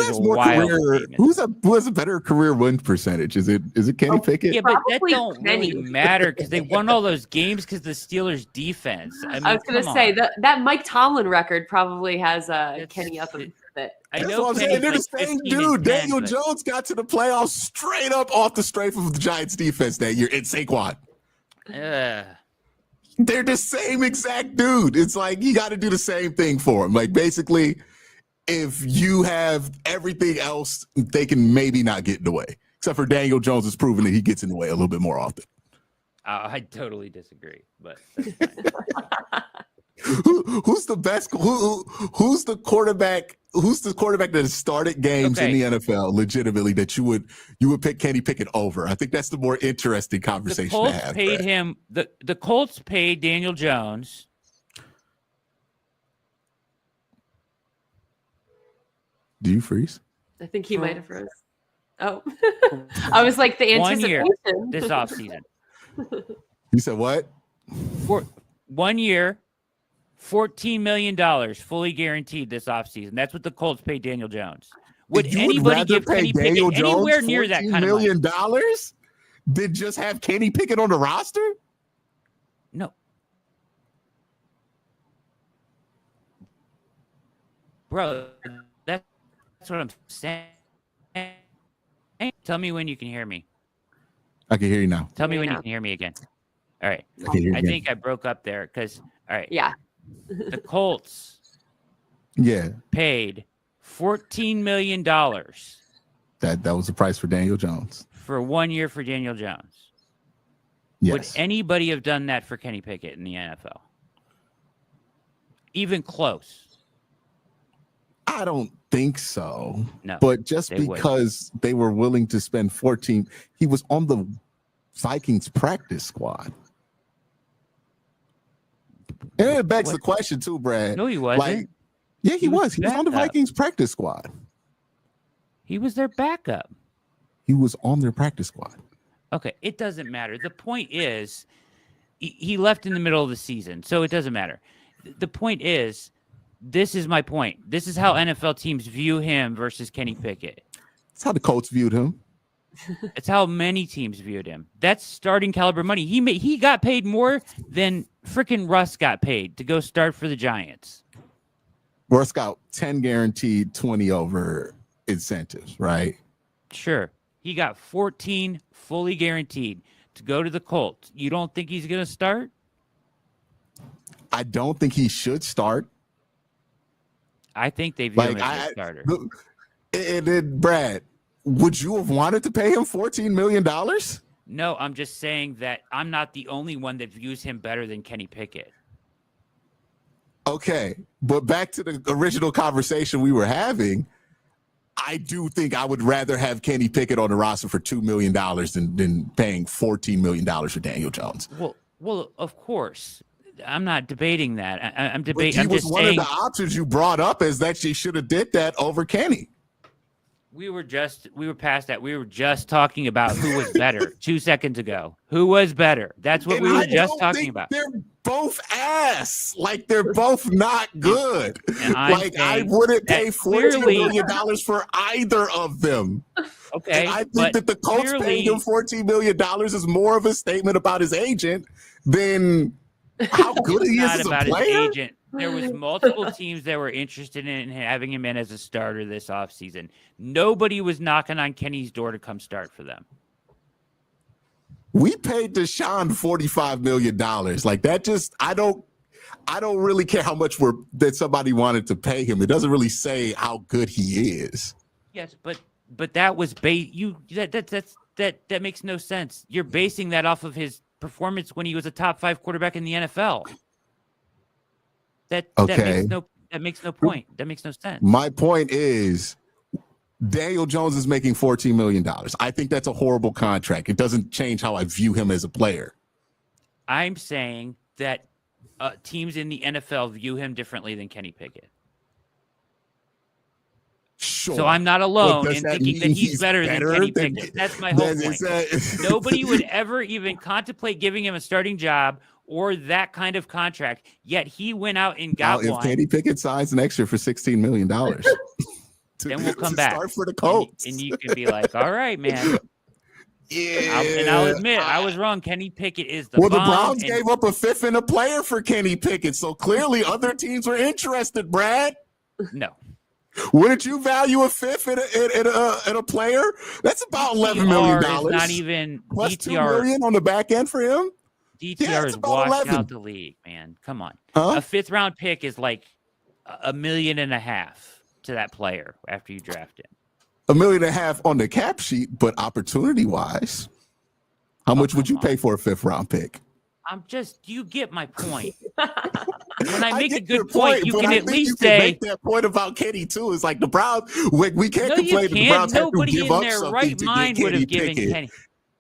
Speaker 2: has a better career win percentage? Is it Kenny Pickett?
Speaker 1: Yeah, but that don't really matter because they won all those games because the Steelers' defense. I
Speaker 3: was going to say that Mike Tomlin record probably has Kenny up a bit.
Speaker 2: That's what I'm saying. They're the same dude. Daniel Jones got to the playoffs straight up off the strength of the Giants' defense that year in Saquon. They're the same exact dude. It's like you got to do the same thing for him. Like, basically, if you have everything else, they can maybe not get in the way. Except for Daniel Jones has proven that he gets in the way a little bit more often.
Speaker 1: I totally disagree, but that's fine.
Speaker 2: Who's the best? Who's the quarterback? Who's the quarterback that has started games in the NFL legitimately that you would pick Kenny Pickett over? I think that's the more interesting conversation to have.
Speaker 1: The Colts paid Daniel Jones.
Speaker 2: Do you freeze?
Speaker 3: I think he might have froze. Oh, I was like the anticipation.
Speaker 1: 1 year this offseason.
Speaker 2: You said what?
Speaker 1: For 1 year, $14 million fully guaranteed this offseason. That's what the Colts paid Daniel Jones. Would anybody give Kenny Pickett anywhere near that kind of money?
Speaker 2: $14 million? Did just have Kenny Pickett on the roster?
Speaker 1: No. Bro, that's what I'm saying. Tell me when you can hear me.
Speaker 2: I can hear you now.
Speaker 1: Tell me when you can hear me again. All right. I think I broke up there because, all right.
Speaker 3: Yeah.
Speaker 1: The Colts paid $14 million.
Speaker 2: That was the price for Daniel Jones.
Speaker 1: For 1 year for Daniel Jones.
Speaker 2: Yes.
Speaker 1: Would anybody have done that for Kenny Pickett in the NFL? Even close?
Speaker 2: I don't think so.
Speaker 1: No.
Speaker 2: But just because they were willing to spend 14, he was on the Vikings practice squad. And it begs the question too, Brad.
Speaker 1: No, he wasn't.
Speaker 2: He was. He was on the Vikings practice squad.
Speaker 1: He was their backup.
Speaker 2: He was on their practice squad.
Speaker 1: Okay, it doesn't matter. The point is, he left in the middle of the season, so it doesn't matter. The point is, this is my point. This is how NFL teams view him versus Kenny Pickett.
Speaker 2: That's how the Colts viewed him.
Speaker 1: It's how many teams viewed him. That's starting caliber money. He got paid more than freaking Russ got paid to go start for the Giants.
Speaker 2: Russ got 10 guaranteed, 20 over incentives, right?
Speaker 1: Sure. He got 14 fully guaranteed to go to the Colts. You don't think he's going to start?
Speaker 2: I don't think he should start.
Speaker 1: I think they view him as a starter.
Speaker 2: And then, Brad, would you have wanted to pay him $14 million?
Speaker 1: No, I'm just saying that I'm not the only one that views him better than Kenny Pickett.
Speaker 2: Okay, but back to the original conversation we were having, I do think I would rather have Kenny Pickett on the roster for $2 million than paying $14 million for Daniel Jones.
Speaker 1: Well, of course. I'm not debating that. I'm debating.
Speaker 2: He was one of the options you brought up as that she should have did that over Kenny.
Speaker 1: We were past that. We were just talking about who was better 2 seconds ago. Who was better? That's what we were just talking about.
Speaker 2: They're both ass. Like, they're both not good. Like, I wouldn't pay $14 million for either of them.
Speaker 1: Okay.
Speaker 2: And I think that the Colts paying him $14 million is more of a statement about his agent than how good he is as a player.
Speaker 1: Agent. There was multiple teams that were interested in having him in as a starter this offseason. Nobody was knocking on Kenny's door to come start for them.
Speaker 2: We paid Deshaun $45 million. Like, that just, I don't really care how much that somebody wanted to pay him. It doesn't really say how good he is.
Speaker 1: Yes, but that was that makes no sense. You're basing that off of his performance when he was a top 5 quarterback in the NFL. That makes no point. That makes no sense.
Speaker 2: My point is, Daniel Jones is making $14 million. I think that's a horrible contract. It doesn't change how I view him as a player.
Speaker 1: I'm saying that teams in the NFL view him differently than Kenny Pickett.
Speaker 2: Sure.
Speaker 1: So I'm not alone in thinking that he's better than Kenny Pickett. That's my whole point. Nobody would ever even contemplate giving him a starting job or that kind of contract, yet he went out and got one.
Speaker 2: If Kenny Pickett signs next year for $16 million,
Speaker 1: then we'll come back.
Speaker 2: Start for the Colts.
Speaker 1: And you can be like, all right, man.
Speaker 2: Yeah.
Speaker 1: I'll admit, I was wrong. Kenny Pickett is the bomb.
Speaker 2: The Browns gave up a fifth and a player for Kenny Pickett, so clearly other teams were interested, Brad.
Speaker 1: No.
Speaker 2: Wouldn't you value a fifth in a player? That's about $11 million.
Speaker 1: Not even
Speaker 2: plus
Speaker 1: DTR,
Speaker 2: $2 million on the back end for him.
Speaker 1: DTR is washed out the league, man. Come on.
Speaker 2: Huh?
Speaker 1: A 5th round pick is like $1.5 million to that player after you draft him.
Speaker 2: $1.5 million on the cap sheet, but opportunity wise, how much would you pay for a 5th round pick?
Speaker 1: You get my point. When I make a good point, you can at least say.
Speaker 2: Make that point about Kenny too. It's like the Browns. We can't complain. The Browns have to give up something to get Kenny Pickett. Nobody in their right mind would have given Kenny.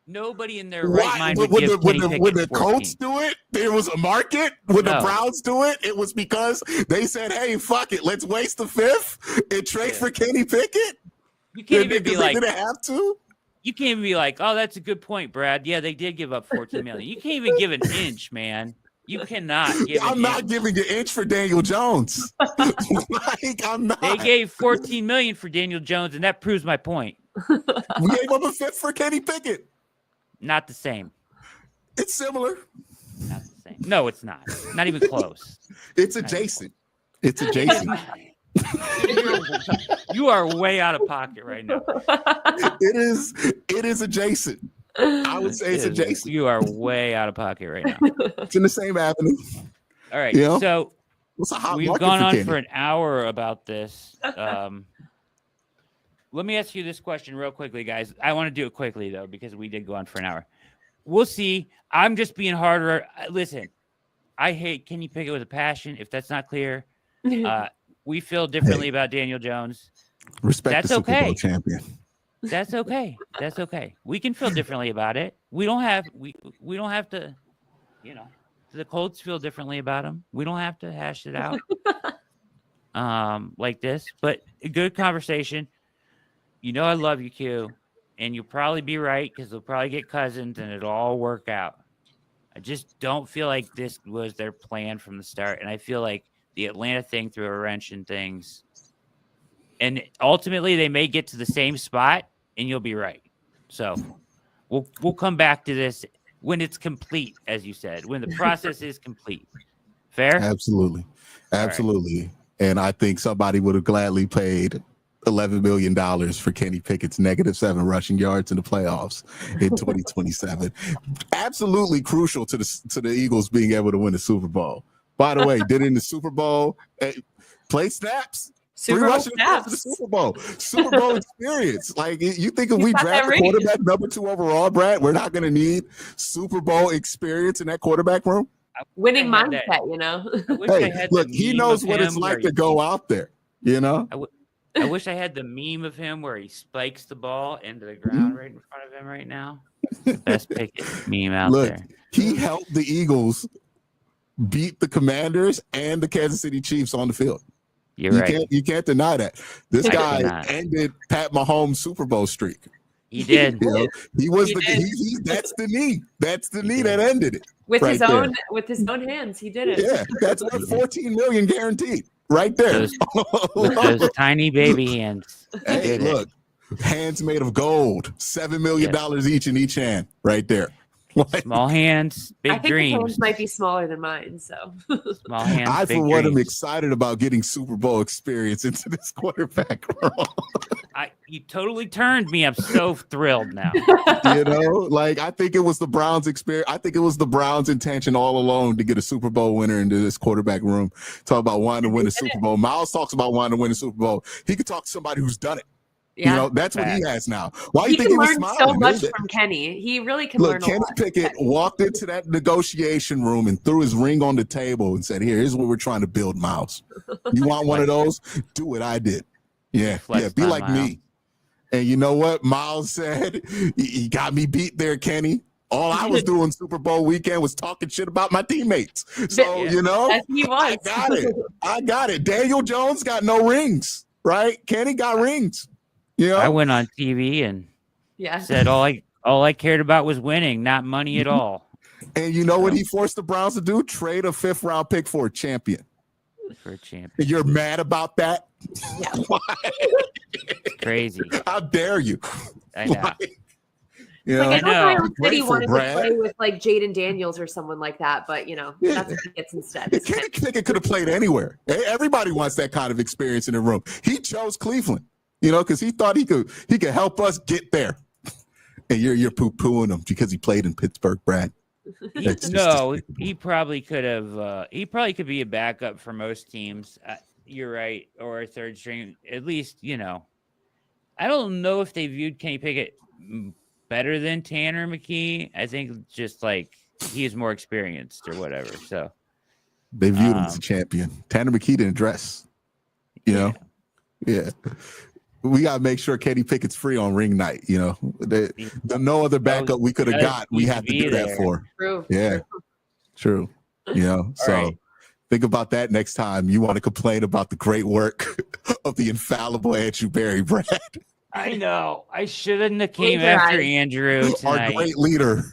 Speaker 2: Nobody in their right mind would give Kenny Pickett. When the Colts do it, there was a market. When the Browns do it, it was because they said, "Hey, fuck it, let's waste the 5th and trade for Kenny Pickett."
Speaker 1: You can't even be like,
Speaker 2: "They didn't have to."
Speaker 1: You can't even be like, "Oh, that's a good point, Brad. Yeah, they did give up $14 million." You can't even give an inch, man. You cannot give.
Speaker 2: I'm not giving an inch for Daniel Jones. Like, I'm not.
Speaker 1: They gave $14 million for Daniel Jones, and that proves my point.
Speaker 2: We gave up a 5th for Kenny Pickett. Not
Speaker 1: the same.
Speaker 2: It's similar.
Speaker 1: Not the same. No, it's not. Not even close.
Speaker 2: It's adjacent. It's adjacent.
Speaker 1: You are way out of pocket right now.
Speaker 2: It is adjacent. I would say it's adjacent.
Speaker 1: You are way out of pocket right now.
Speaker 2: It's in the same avenue.
Speaker 1: All right. You know? So we've gone on for an hour about this. Let me ask you this question real quickly, guys. I want to do it quickly, though, because we did go on for an hour. We'll see. I'm just being harder. Listen, I hate Kenny Pickett with a passion. If that's not clear, we feel differently about Daniel Jones.
Speaker 2: Respect the Super Bowl champion.
Speaker 1: That's okay. That's okay. We can feel differently about it. We don't have to, the Colts feel differently about him. We don't have to hash it out like this, but a good conversation. I love you, Q, and you'll probably be right because they'll probably get Cousins and it'll all work out. I just don't feel like this was their plan from the start, and I feel like the Atlanta thing threw a wrench in things. And ultimately, they may get to the same spot, and you'll be right. So we'll come back to this when it's complete, as you said, when the process is complete. Fair?
Speaker 2: Absolutely. Absolutely. Right. And I think somebody would have gladly paid $11 million for Kenny Pickett's -7 rushing yards in the playoffs in 2027. Absolutely crucial to the Eagles being able to win the Super Bowl. By the way, did in the Super Bowl, play snaps.
Speaker 3: Super Bowl snaps.
Speaker 2: For the Super Bowl. Super Bowl experience. Like, you think if we draft a quarterback #2 overall, Brad, we're not going to need Super Bowl experience in that quarterback room?
Speaker 3: Winning mindset, you know?
Speaker 2: Hey, look, he knows what it's like to go out there, you know?
Speaker 1: I wish I had the meme of him where he spikes the ball into the ground right in front of him right now. The best Pickett meme out there.
Speaker 2: He helped the Eagles beat the Commanders and the Kansas City Chiefs on the field.
Speaker 1: You're right.
Speaker 2: You can't deny that. This guy ended Pat Mahomes' Super Bowl streak.
Speaker 1: He did.
Speaker 2: You know, that's the knee. That's the knee that ended it.
Speaker 3: With his own hands, he did it.
Speaker 2: Yeah, that's worth $14 million guaranteed. Right there.
Speaker 1: With those tiny baby hands.
Speaker 2: Hey, look, hands made of gold. $7 million each in each hand. Right there.
Speaker 1: Small hands, big dreams.
Speaker 3: I think the hands might be smaller than mine. So
Speaker 1: small hands.
Speaker 2: I, for one, am excited about getting Super Bowl experience into this quarterback role.
Speaker 1: You totally turned me. I'm so thrilled now.
Speaker 2: You know, like, I think it was the Browns' experience. I think it was the Browns' intention all along to get a Super Bowl winner into this quarterback room. Talk about wanting to win a Super Bowl. Miles talks about wanting to win a Super Bowl. He could talk to somebody who's done it. Yeah. You know, that's what he has now. Why do you think he was smiling?
Speaker 3: So much from Kenny. He really can learn a lot.
Speaker 2: Kenny Pickett walked into that negotiation room and threw his ring on the table and said, here's what we're trying to build, Miles. You want one of those? Do what I did. Yeah, be like me. And you know what? Miles said, he got me beat there, Kenny. All I was doing Super Bowl weekend was talking shit about my teammates. So, you know, I got it. Daniel Jones got no rings, right? Kenny got rings. Yeah,
Speaker 1: I went on TV and said all I cared about was winning, not money at all.
Speaker 2: And you know what he forced the Browns to do? Trade a 5th round pick for a champion. You're mad about that?
Speaker 3: Yeah.
Speaker 1: It's crazy.
Speaker 2: How dare you?
Speaker 1: I know.
Speaker 3: I know Kyle said he wanted to play with like Jaden Daniels or someone like that, but you know, that's what he gets instead.
Speaker 2: Kenny Pickett could have played anywhere. Everybody wants that kind of experience in the room. He chose Cleveland. You know, because he thought he could help us get there. And you're poo-pooing him because he played in Pittsburgh, Brad.
Speaker 1: He probably could have. He probably could be a backup for most teams. You're right, or a third string. At least, you know. I don't know if they viewed Kenny Pickett better than Tanner McKee. I think just like he is more experienced or whatever. So
Speaker 2: they viewed him as a champion. Tanner McKee didn't dress. You know, we got to make sure Kenny Pickett's free on ring night. You know, the no other backup we could have got. We have to do that for.
Speaker 3: True.
Speaker 2: Yeah, true. You know, so think about that next time you want to complain about the great work of the infallible Andrew Berry, Brad.
Speaker 1: I know. I shouldn't have came after Andrew tonight.
Speaker 2: Our great leader.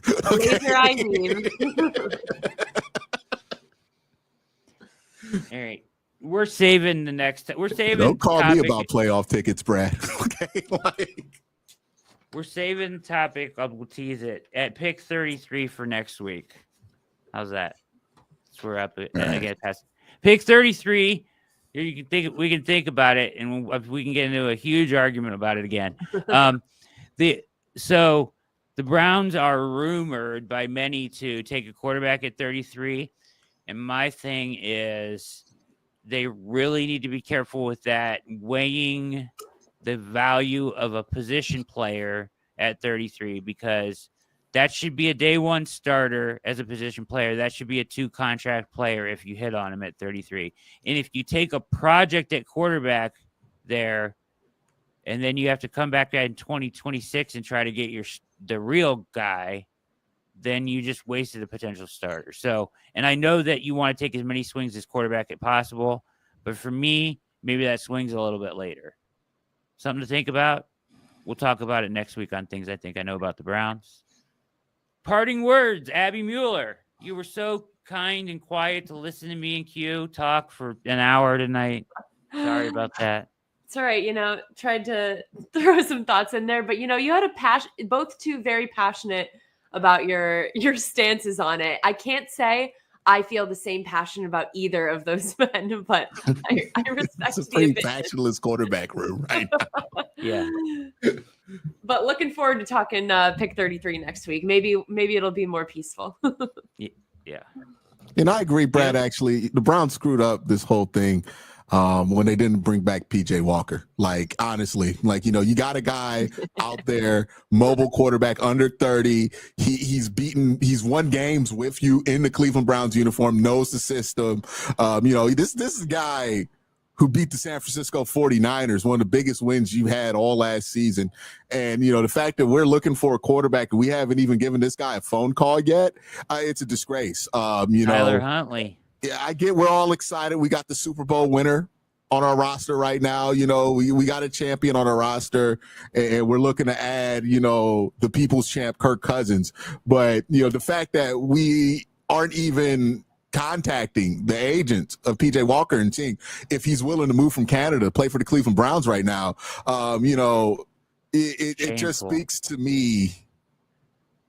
Speaker 1: All right. We're saving the next. We're saving.
Speaker 2: Don't call me about playoff tickets, Brad. Okay,
Speaker 1: we're saving the topic. We'll tease it at pick 33 for next week. How's that? So we're up. I guess past pick 33. You can think. We can think about it, and we can get into a huge argument about it again. So the Browns are rumored by many to take a quarterback at 33, and my thing is, they really need to be careful with that, weighing the value of a position player at 33, because that should be a day one starter as a position player. That should be a 2-contract player if you hit on him at 33. And if you take a project at quarterback there, and then you have to come back in 2026 and try to get the real guy, then you just wasted a potential starter. So, and I know that you want to take as many swings as quarterback as possible, but for me, maybe that swings a little bit later. Something to think about. We'll talk about it next week on things I think I know about the Browns. Parting words, Abby Mueller. You were so kind and quiet to listen to me and Q talk for an hour tonight. Sorry about that.
Speaker 3: It's all right. You know, tried to throw some thoughts in there, but you know, you had a passion, both two very passionate about your stances on it. I can't say I feel the same passion about either of those men, but I respect
Speaker 2: It's a
Speaker 3: the
Speaker 2: pretty
Speaker 3: opinion.
Speaker 2: passionless quarterback room right now.
Speaker 1: Yeah.
Speaker 3: But looking forward to talking pick 33 next week. Maybe it'll be more peaceful.
Speaker 1: Yeah.
Speaker 2: And I agree, Brad. Actually, the Browns screwed up this whole thing when they didn't bring back PJ Walker. Like, honestly, like, you got a guy out there, mobile quarterback under 30. He's won games with you in the Cleveland Browns uniform, knows the system. This is a guy who beat the San Francisco 49ers, one of the biggest wins you had all last season. And, the fact that we're looking for a quarterback and we haven't even given this guy a phone call yet, it's a disgrace.
Speaker 1: Tyler Huntley.
Speaker 2: Yeah, I get we're all excited. We got the Super Bowl winner on our roster right now. We got a champion on our roster, and we're looking to add, the people's champ, Kirk Cousins. But, the fact that we aren't even contacting the agent of PJ Walker and seeing if he's willing to move from Canada to play for the Cleveland Browns right now, it just speaks to me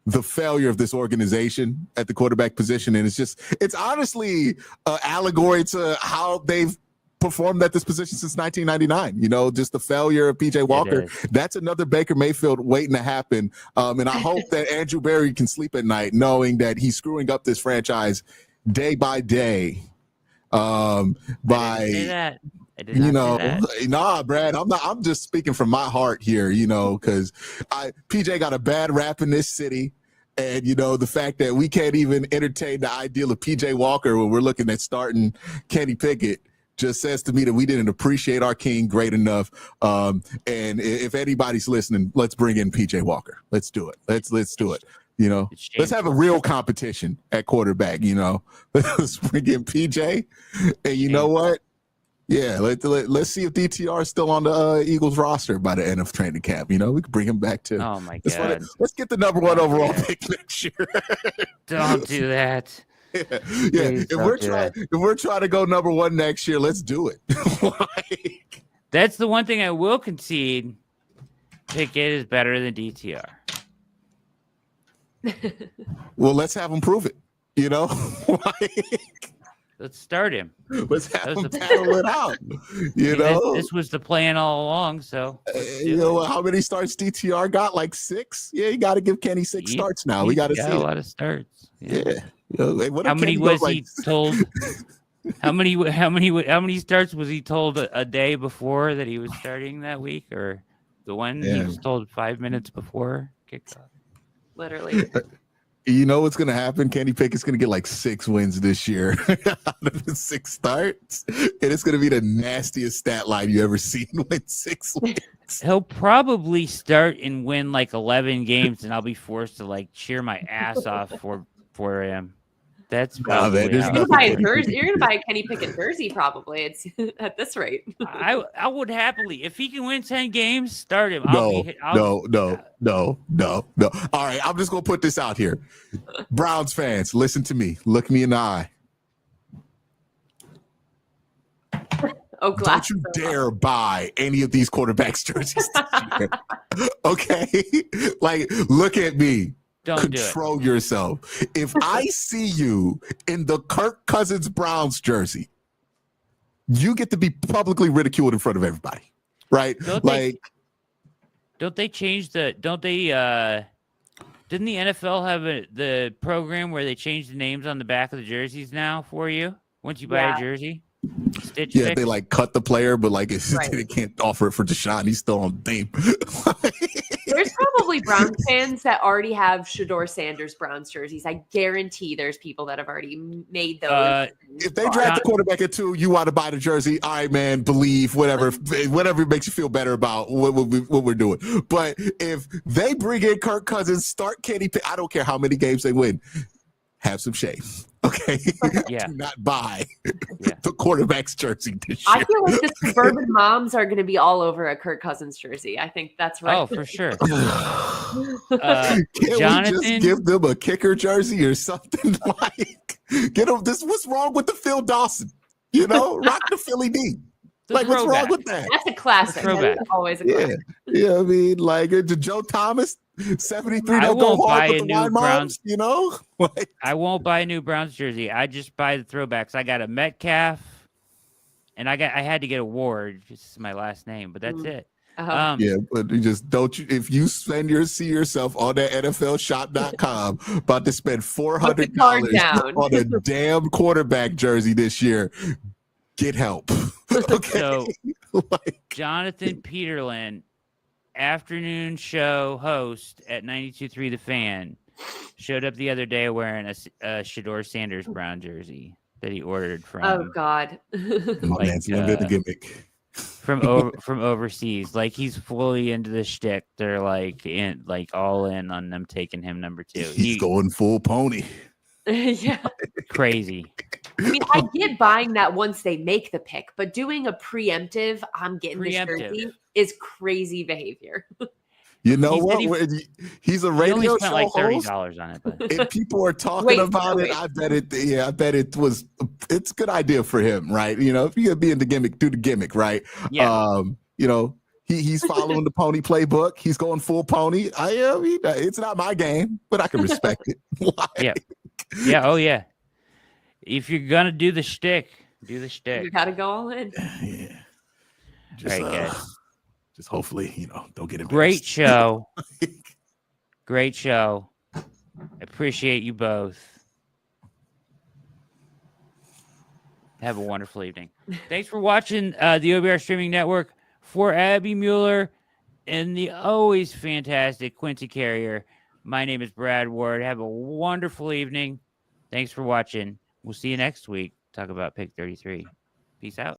Speaker 2: the failure of this organization at the quarterback position. And it's honestly an allegory to how they've performed at this position since 1999. Just the failure of PJ Walker. That's another Baker Mayfield waiting to happen. And I hope that Andrew Berry can sleep at night knowing that he's screwing up this franchise day by day.
Speaker 1: I didn't say that. I did not say that.
Speaker 2: Nah, Brad, I'm just speaking from my heart here, because PJ got a bad rap in this city. And, the fact that we can't even entertain the ideal of PJ Walker when we're looking at starting Kenny Pickett just says to me that we didn't appreciate our king great enough. And if anybody's listening, let's bring in PJ Walker. Let's do it. Let's do it. Let's have a real competition at quarterback. Let's bring in PJ. And you know what? Yeah, let's see if DTR is still on the Eagles roster by the end of training camp. We could bring him back too.
Speaker 1: Oh my God!
Speaker 2: Let's get the number one overall pick next year.
Speaker 1: Don't do that.
Speaker 2: Yeah. If we're trying to go number one next year, let's do it.
Speaker 1: That's the one thing I will concede. Pickett is better than DTR.
Speaker 2: Well, let's have him prove it.
Speaker 1: Let's start him.
Speaker 2: Let's have him battle it out.
Speaker 1: This was the plan all along. So
Speaker 2: how many starts DTR got? Like 6. Yeah, you got to give Kenny 6 starts now. We got to see
Speaker 1: a lot of starts.
Speaker 2: Yeah.
Speaker 1: How many was he told? How many starts was he told a day before that he was starting that week, or the one he was told 5 minutes before kickoff?
Speaker 3: Literally.
Speaker 2: You know what's going to happen? Kenny Pickett's going to get like 6 wins this year out of the 6 starts. And it's going to be the nastiest stat line you ever seen with 6 wins.
Speaker 1: He'll probably start and win like 11 games, and I'll be forced to like cheer my ass off for him. That's probably
Speaker 3: you're gonna buy a Kenny Pickett jersey probably. It's at this rate.
Speaker 1: I would happily, if he can win 10 games, start him.
Speaker 2: No. All right, I'm just gonna put this out here. Browns fans, listen to me. Look me in the eye.
Speaker 3: Oh,
Speaker 2: don't you dare buy any of these quarterbacks jerseys this year. Okay? Like, look at me. Control yourself. If I see you in the Kirk Cousins Browns jersey, you get to be publicly ridiculed in front of everybody, right?
Speaker 1: Don't they change didn't the NFL have the program where they change the names on the back of the jerseys now for you once you buy a jersey? Stitch fix?
Speaker 2: They like cut the player, but like they can't offer it for Deshaun. He's still on the team.
Speaker 3: There's probably Browns fans that already have Shedeur Sanders Browns jerseys. I guarantee there's people that have already made those.
Speaker 2: If they draft the quarterback at 2, you want to buy the jersey. All right, man, believe whatever makes you feel better about what we're doing. But if they bring in Kirk Cousins, start Kenny Pickett, I don't care how many games they win. Have some shame, okay?
Speaker 1: Yeah.
Speaker 2: Do not buy the quarterback's jersey this year.
Speaker 3: I feel like the suburban moms are going to be all over a Kirk Cousins jersey. I think that's right.
Speaker 1: Oh, for sure.
Speaker 2: Can't
Speaker 1: Jonathan,
Speaker 2: we just give them a kicker jersey or something? Like, get them. What's wrong with the Phil Dawson? Rock the Philly D. Like, what's wrong with that?
Speaker 3: That's a classic.
Speaker 1: Throwback.
Speaker 3: That's always a classic.
Speaker 2: Yeah, I mean, like Joe Thomas, 73.
Speaker 1: I
Speaker 2: Don't go
Speaker 1: won't buy
Speaker 2: hard with
Speaker 1: a
Speaker 2: the
Speaker 1: new
Speaker 2: wine
Speaker 1: Browns-
Speaker 2: moms, you know. Like,
Speaker 1: I won't buy a new Browns jersey. I just buy the throwbacks. I got a Metcalf, and I had to get a Ward. This is my last name, but that's it.
Speaker 2: yeah, but you just don't you if you see yourself on that NFLshop.com about to spend $400 on a damn quarterback jersey this year, get help. Okay.
Speaker 1: So Jonathan Peterlin, afternoon show host at 92.3 The Fan, showed up the other day wearing a Shedeur Sanders Brown jersey that he ordered from.
Speaker 3: Oh God.
Speaker 2: My man's loving the gimmick.
Speaker 1: From overseas. Like, he's fully into the shtick. They're all in on them taking him number 2.
Speaker 2: He's going full pony.
Speaker 3: Yeah.
Speaker 1: Crazy.
Speaker 3: I mean, I get buying that once they make the pick, but doing a preemptive, I'm getting this jersey is crazy behavior.
Speaker 2: You know what? He's a radio
Speaker 1: he only spent
Speaker 2: show
Speaker 1: like $30
Speaker 2: host,
Speaker 1: on it. But
Speaker 2: if people are talking about it, I bet it was. It's a good idea for him, right? You know, if you're gonna be in the gimmick, do the gimmick, right?
Speaker 1: Yeah.
Speaker 2: You know, he's following the pony playbook. He's going full pony. I am. It's not my game, but I can respect it.
Speaker 1: Yeah. Yeah. Oh yeah. If you're gonna do the shtick, do the shtick.
Speaker 3: You gotta go all in.
Speaker 2: Yeah.
Speaker 1: Just, right, guys.
Speaker 2: Just hopefully, don't get embarrassed.
Speaker 1: Great show. Great show. I appreciate you both. Have a wonderful evening. Thanks for watching the OBR Streaming Network. For Abby Mueller and the always fantastic Quincy Carrier, my name is Brad Ward. Have a wonderful evening. Thanks for watching. We'll see you next week. Talk about Pick 33. Peace out.